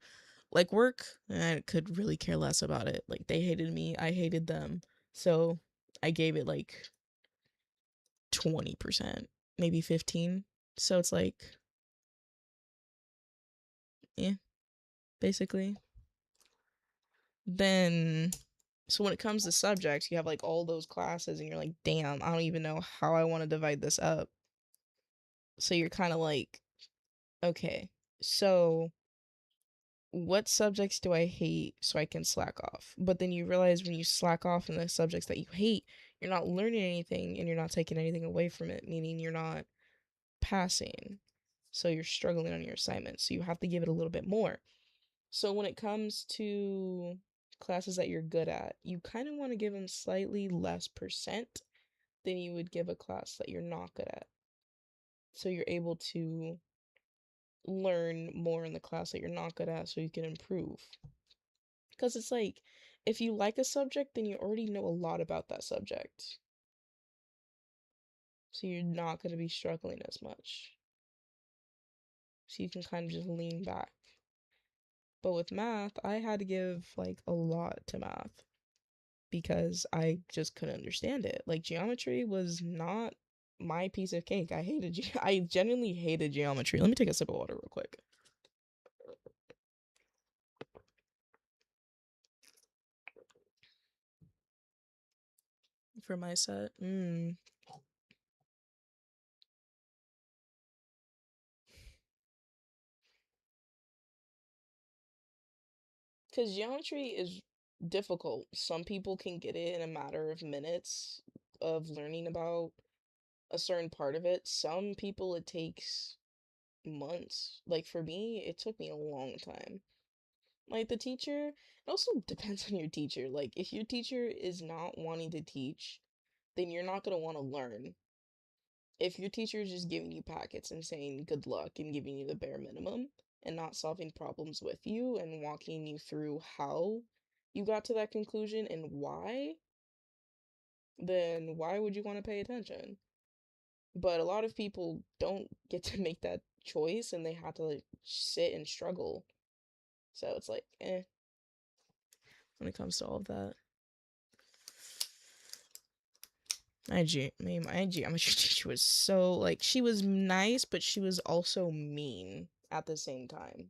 Like, work, I could really care less about it. Like, they hated me, I hated them. So I gave it like 20%, maybe 15. So it's like, yeah, basically. Then, so when it comes to subjects, you have like all those classes and you're like, damn, I don't even know how I want to divide this up. So you're kind of like, okay, so what subjects do I hate so I can slack off? But then you realize when you slack off in the subjects that you hate, you're not learning anything and you're not taking anything away from it, meaning you're not passing. So you're struggling on your assignments. So you have to give it a little bit more. So when it comes to classes that you're good at, you kind of want to give them slightly less percent than you would give a class that you're not good at. So you're able to learn more in the class that you're not good at so you can improve. Because it's like, if you like a subject, then you already know a lot about that subject. So you're not going to be struggling as much. So you can kind of just lean back. But with math, I had to give like a lot to math because I just couldn't understand it. Like, geometry was not my piece of cake. I genuinely hated geometry. Let me take a sip of water real quick. For my set. Because geometry is difficult. Some people can get it in a matter of minutes of learning about a certain part of it. Some people it takes months. Like for me, it took me a long time. Like the teacher, it also depends on your teacher. Like if your teacher is not wanting to teach, then you're not going to want to learn. If your teacher is just giving you packets and saying good luck and giving you the bare minimum and not solving problems with you and walking you through how you got to that conclusion and why, then why would you want to pay attention? But a lot of people don't get to make that choice and they have to like sit and struggle. So it's like, when it comes to all of that. My geometry teacher was so like she was nice, but she was also mean at the same time.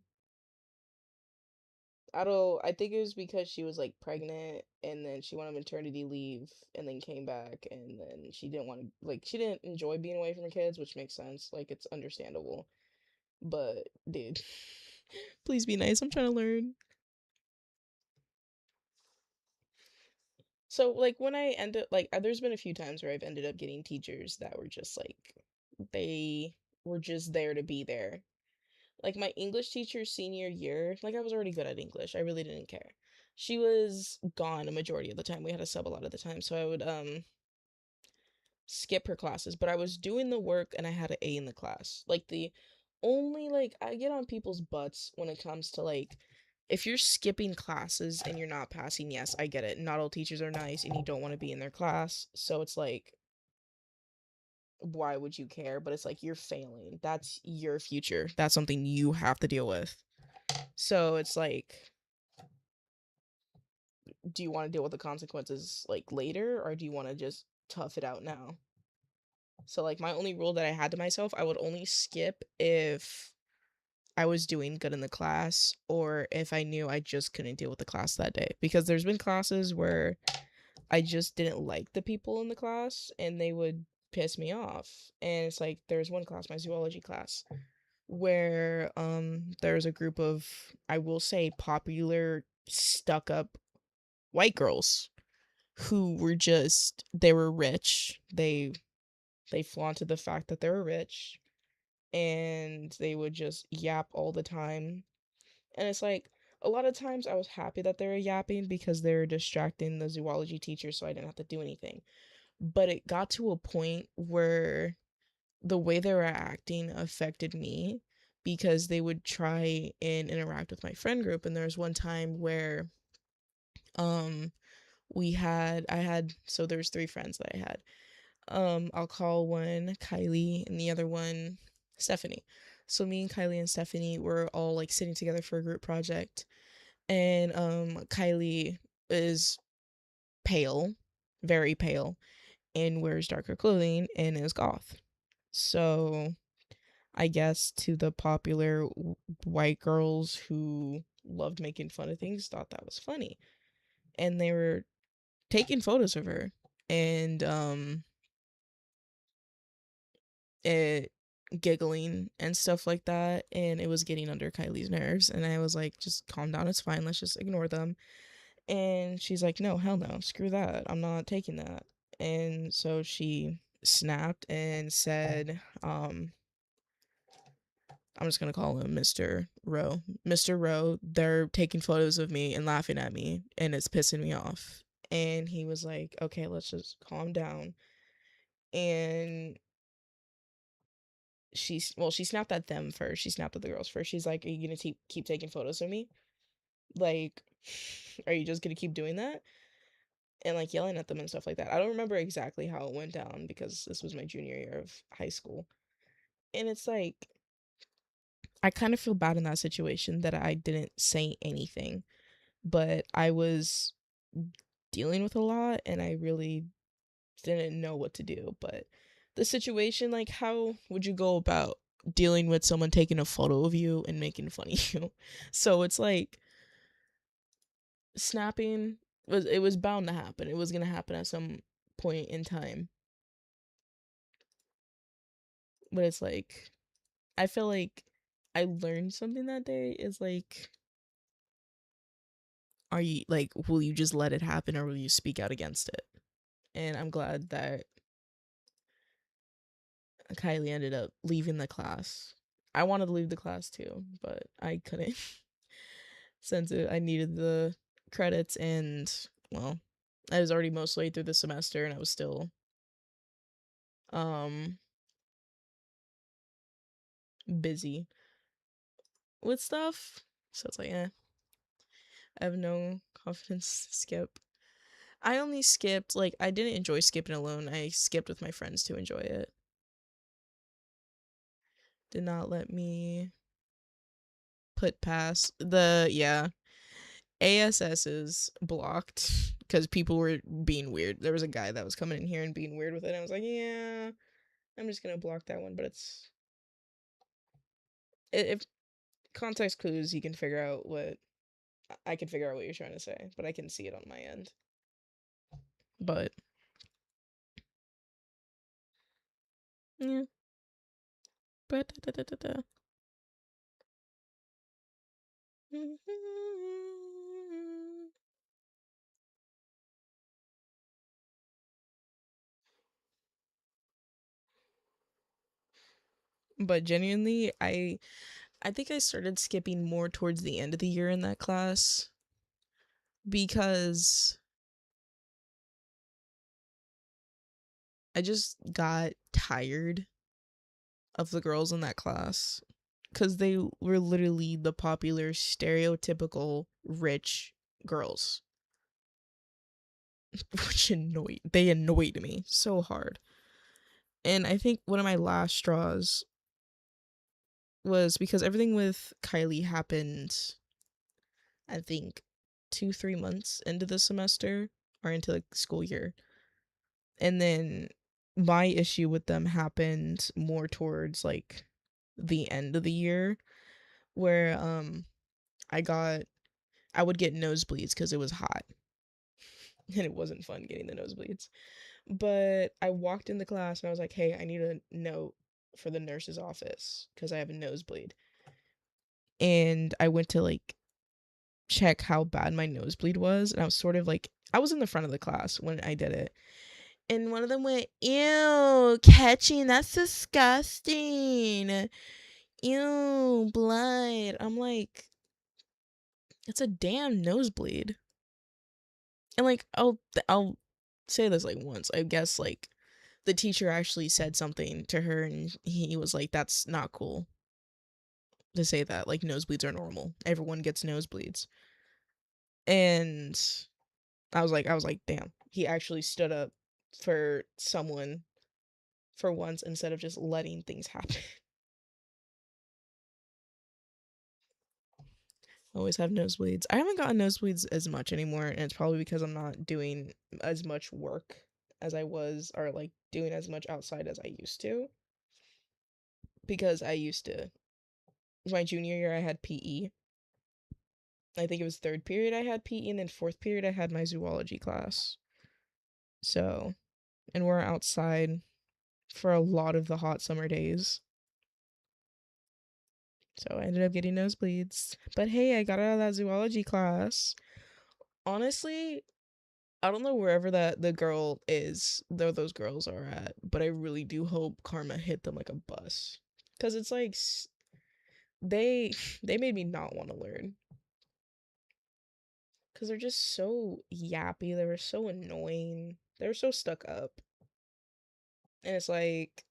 I think it was because she was like pregnant and then she went on maternity leave and then came back and then she didn't want to like she didn't enjoy being away from her kids, which makes sense. Like it's understandable. But dude, please be nice. I'm trying to learn. So like when I ended like there's been a few times where I've ended up getting teachers that were just like they were just there to be there. Like my English teacher senior year, like I was already good at English. I really didn't care. She was gone a majority of the time. We had a sub a lot of the time, so I would skip her classes, but I was doing the work and I had an A in the class. Like the only like I get on people's butts when it comes to like if you're skipping classes and you're not passing, yes, I get it. Not all teachers are nice and you don't want to be in their class. So it's like why would you care? But it's like you're failing. That's your future. That's something you have to deal with. So it's like do you want to deal with the consequences like later or do you want to just tough it out now? So like my only rule that I had to myself, I would only skip if I was doing good in the class or if I knew I just couldn't deal with the class that day. Because there's been classes where I just didn't like the people in the class and they would piss me off. And it's like there's one class, my zoology class, where there's a group of I will say popular stuck up white girls who were just they were rich. They flaunted the fact that they were rich and they would just yap all the time. And it's like a lot of times I was happy that they were yapping because they were distracting the zoology teacher so I didn't have to do anything. But it got to a point where the way they were acting affected me because they would try and interact with my friend group. And there was one time where um I had so there's three friends that I had. I'll call one Kylie and the other one Stephanie. So me and Kylie and Stephanie were all like sitting together for a group project, and Kylie is pale, very pale, and wears darker clothing and is goth. So I guess to the popular white girls who loved making fun of things thought that was funny, and they were taking photos of her, and it giggling and stuff like that, and it was getting under Kylie's nerves, and I was like, just calm down, it's fine, let's just ignore them. And she's like, no, hell no, screw that, I'm not taking that. And so she snapped and said, I'm just gonna call him Mr. Rowe. Mr. Rowe, they're taking photos of me and laughing at me and it's pissing me off. And he was like, okay, let's just calm down. And she snapped at them first. She snapped at the girls first. She's like, "Are you gonna keep taking photos of me? Like, are you just gonna keep doing that?" And like yelling at them and stuff like that. I don't remember exactly how it went down because this was my junior year of high school. And it's like I kind of feel bad in that situation that I didn't say anything, but I was dealing with a lot and I really didn't know what to do. But the situation, like, how would you go about dealing with someone taking a photo of you and making fun of you? So it's like snapping was bound to happen. It was gonna happen at some point in time. But it's like I feel like I learned something that day is like are you like will you just let it happen or will you speak out against it? And I'm glad that Kylie ended up leaving the class. I wanted to leave the class too, but I couldn't since I needed the credits and, well, I was already mostly through the semester and I was still um busy with stuff. So it's like, I have no confidence to skip. I only skipped, like, I didn't enjoy skipping alone. I skipped with my friends to enjoy it. Did not let me put past the, yeah. ASS is blocked because people were being weird. There was a guy that was coming in here and being weird with it. And I was like, yeah, I'm just gonna block that one. But if context clues, you can figure out what I can figure out what you're trying to say, but I can see it on my end. But yeah, but but genuinely, I think I started skipping more towards the end of the year in that class because I just got tired of the girls in that class because they were literally the popular stereotypical rich girls, which annoyed me so hard. And I think one of my last straws was because everything with Kylie happened, I think, 2-3 months into the semester or into the school year. And then my issue with them happened more towards like the end of the year where I would get nosebleeds because it was hot and it wasn't fun getting the nosebleeds. But I walked in the class and I was like, hey, I need a note for the nurse's office because I have a nosebleed. And I went to like check how bad my nosebleed was. And I was sort of like, I was in the front of the class when I did it. And one of them went, ew, catching, that's disgusting. Ew, blood. I'm like, it's a damn nosebleed. And like, I'll say this like once. I guess like the teacher actually said something to her and he was like, that's not cool to say that. Like, nosebleeds are normal. Everyone gets nosebleeds. And I was like, damn, he actually stood up for someone for once instead of just letting things happen. Always have nosebleeds. I haven't gotten nosebleeds as much anymore, and it's probably because I'm not doing as much work as I was, or like doing as much outside as I used to. Because I used to, my junior year, I had PE. I think it was third period I had PE, and then fourth period I had my zoology class. So, and we're outside for a lot of the hot summer days. So I ended up getting nosebleeds. But hey, I got out of that zoology class. Honestly, I don't know wherever that the girl is, though those girls are at, but I really do hope karma hit them like a bus. Cause it's like they they made me not want to learn. Cause they're just so yappy. They were so annoying. They were so stuck up. And it's like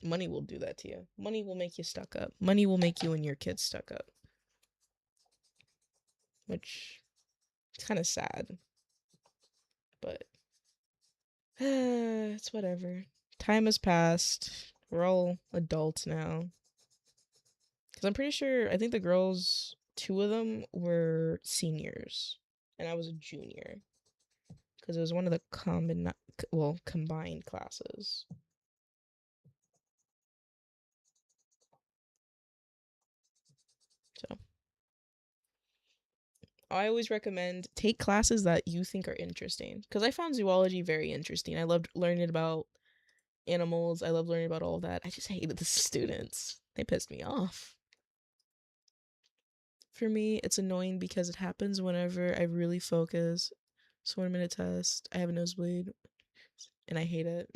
money will do that to you. Money will make you stuck up. Money will make you and your kids stuck up. Which is kind of sad. But it's whatever. Time has passed. We're all adults now. Because I'm pretty sure, I think the girls, two of them were seniors, and I was a junior. Because it was one of the combined classes. So I always recommend take classes that you think are interesting. Because I found zoology very interesting. I loved learning about animals. I loved learning about all of that. I just hated the students. They pissed me off. For me, it's annoying because it happens whenever I really focus. So when I'm in a test, I have a nosebleed, and I hate it.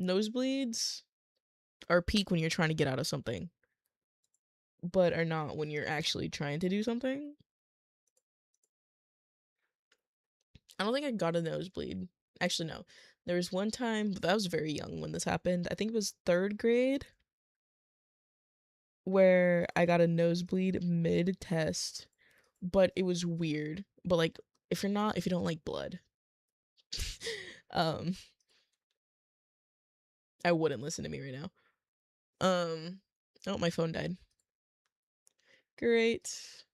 nosebleeds are peak when you're trying to get out of something, but are not when you're actually trying to do something. I don't think I got a nosebleed. Actually, no. There was one time, but I was very young when this happened. I think it was third grade, where I got a nosebleed mid test, but it was weird. But like, if you don't like blood, um, I wouldn't listen to me right now. Oh, my phone died. Great.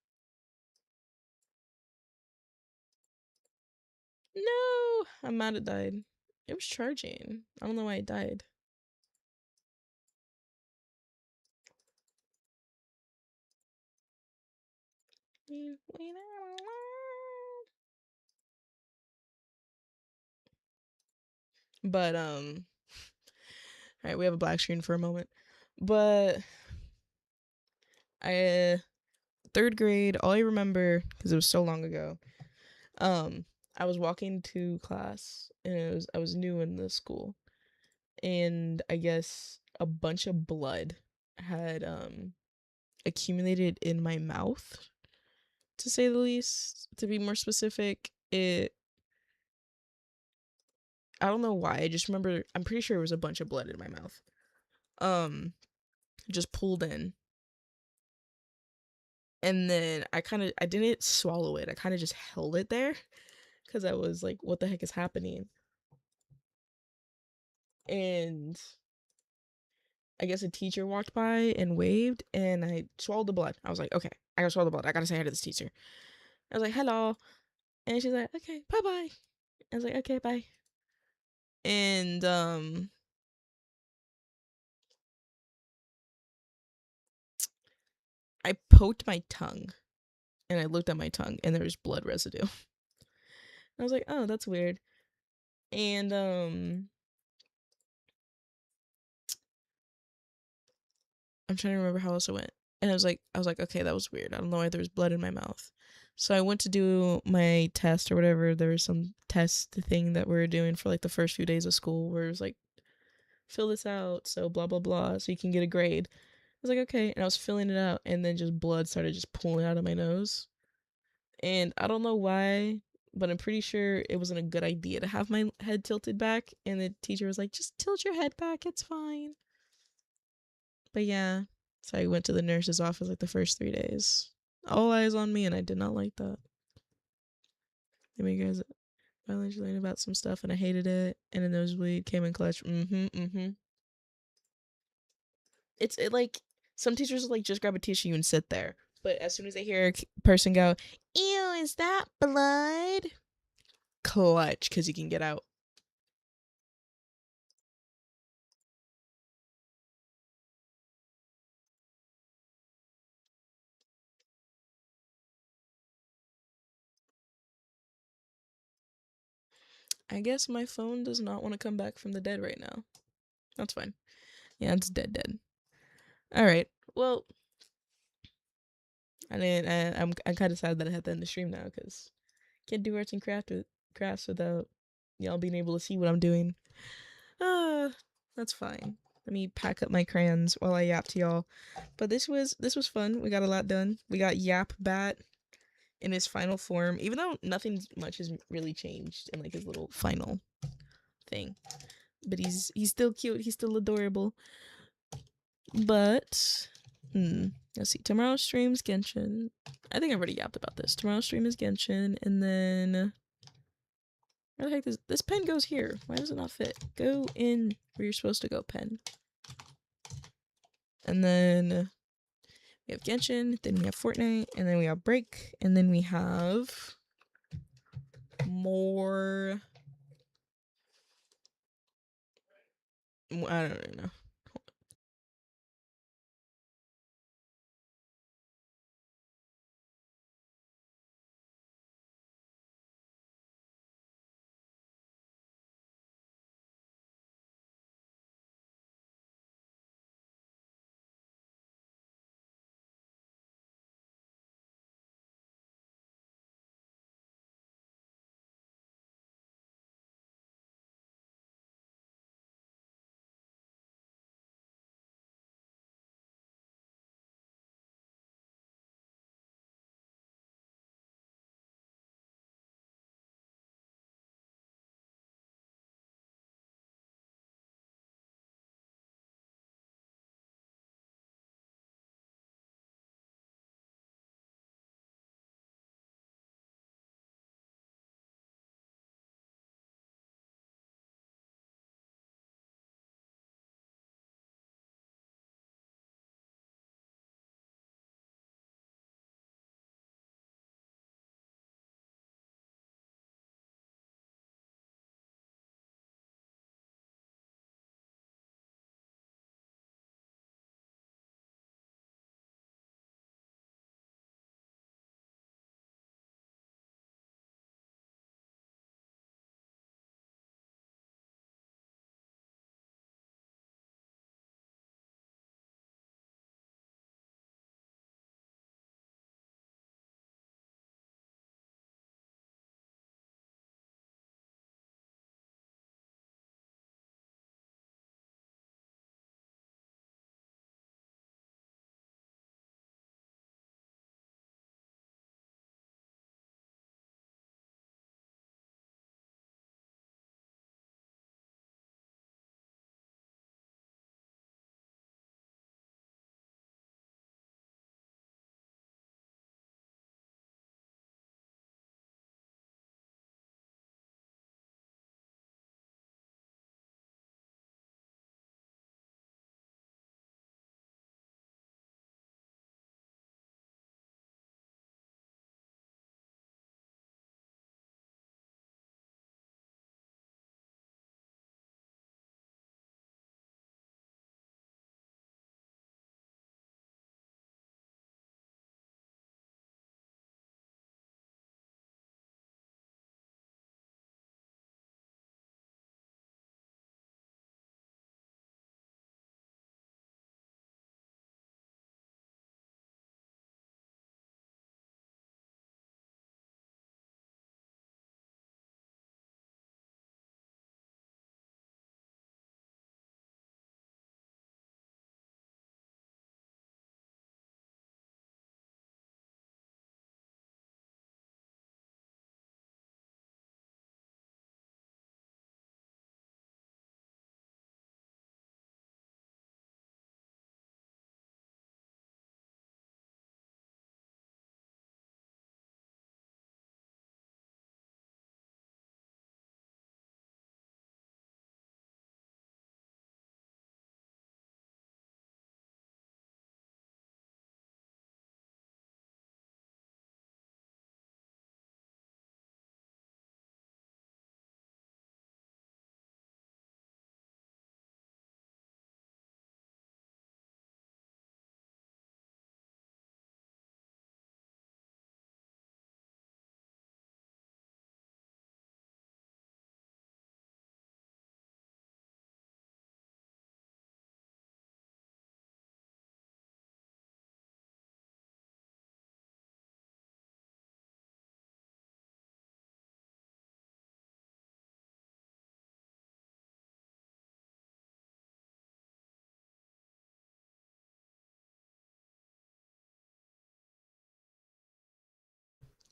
No, I'm mad it died. It was charging. I don't know why it died. But all right, we have a black screen for a moment. But I third grade, all I remember because it was so long ago. I was walking to class and I was new in the school, and I guess a bunch of blood had accumulated in my mouth, to say the least. To be more specific, it I don't know why. I just remember I'm pretty sure it was a bunch of blood in my mouth. Um just pulled in. And then I didn't swallow it. I kind of just held it there cuz I was like what the heck is happening? And I guess a teacher walked by and waved and I swallowed the blood. I was like, "Okay, I got to swallow the blood. I got to say hi to this teacher." I was like, "Hello." And she's like, "Okay, bye-bye." I was like, "Okay, bye." And I poked my tongue and I looked at my tongue and there was blood residue. I was like, "Oh, that's weird." And I'm trying to remember how else it went. And I was like, "Okay, that was weird. I don't know why there was blood in my mouth." So I went to do my test or whatever. There was some test thing that we were doing for like the first few days of school where it was like, fill this out, so blah blah blah, so you can get a grade. I was like, okay, and I was filling it out, and then just blood started just pulling out of my nose, and I don't know why, but I'm pretty sure it wasn't a good idea to have my head tilted back, and the teacher was like, just tilt your head back, it's fine. But yeah, so I went to the nurse's office like the first 3 days. All eyes on me, and I did not like that. I mean, you guys finally learned about some stuff, and I hated it, and a nosebleed came in clutch. It like some teachers will, like just grab a tissue and sit there, but as soon as they hear a person go, "Ew, is that blood?" Clutch, because you can get out. I guess my phone does not want to come back from the dead right now. That's fine. Yeah, it's dead. All right. Well, I'm kind of sad that I had to end the stream now because can't do arts and crafts without y'all being able to see what I'm doing. Uh, that's fine. Let me pack up my crayons while I yap to y'all. But this was fun. We got a lot done. We got Yap Bat in his final form, even though nothing much has really changed in like his little final thing. But he's still cute. He's still adorable. But let's see. Tomorrow's stream's Genshin. I think I've already yapped about this. Tomorrow's stream is Genshin, and then where the heck this pen goes here? Why does it not fit? Go in where you're supposed to go, pen. And then we have Genshin, then we have Fortnite, and then we have Break, and then we have more. I don't really know.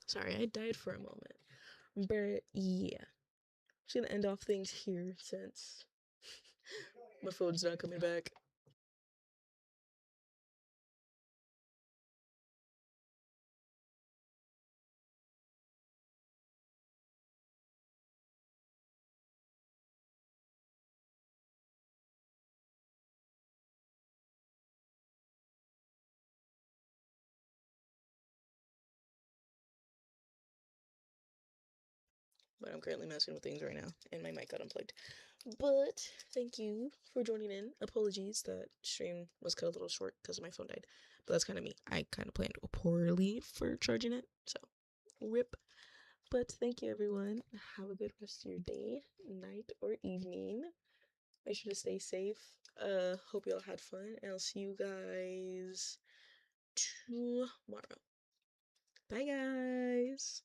Sorry, I died for a moment. But yeah, I'm just gonna end off things here since my phone's not coming back. But I'm currently messing with things right now, and my mic got unplugged. But thank you for joining in. Apologies that stream was cut a little short because my phone died. But that's kind of me. I kind of planned poorly for charging it, so rip. But thank you, everyone. Have a good rest of your day, night, or evening. Make sure to stay safe. Hope you all had fun, and I'll see you guys tomorrow. Bye, guys.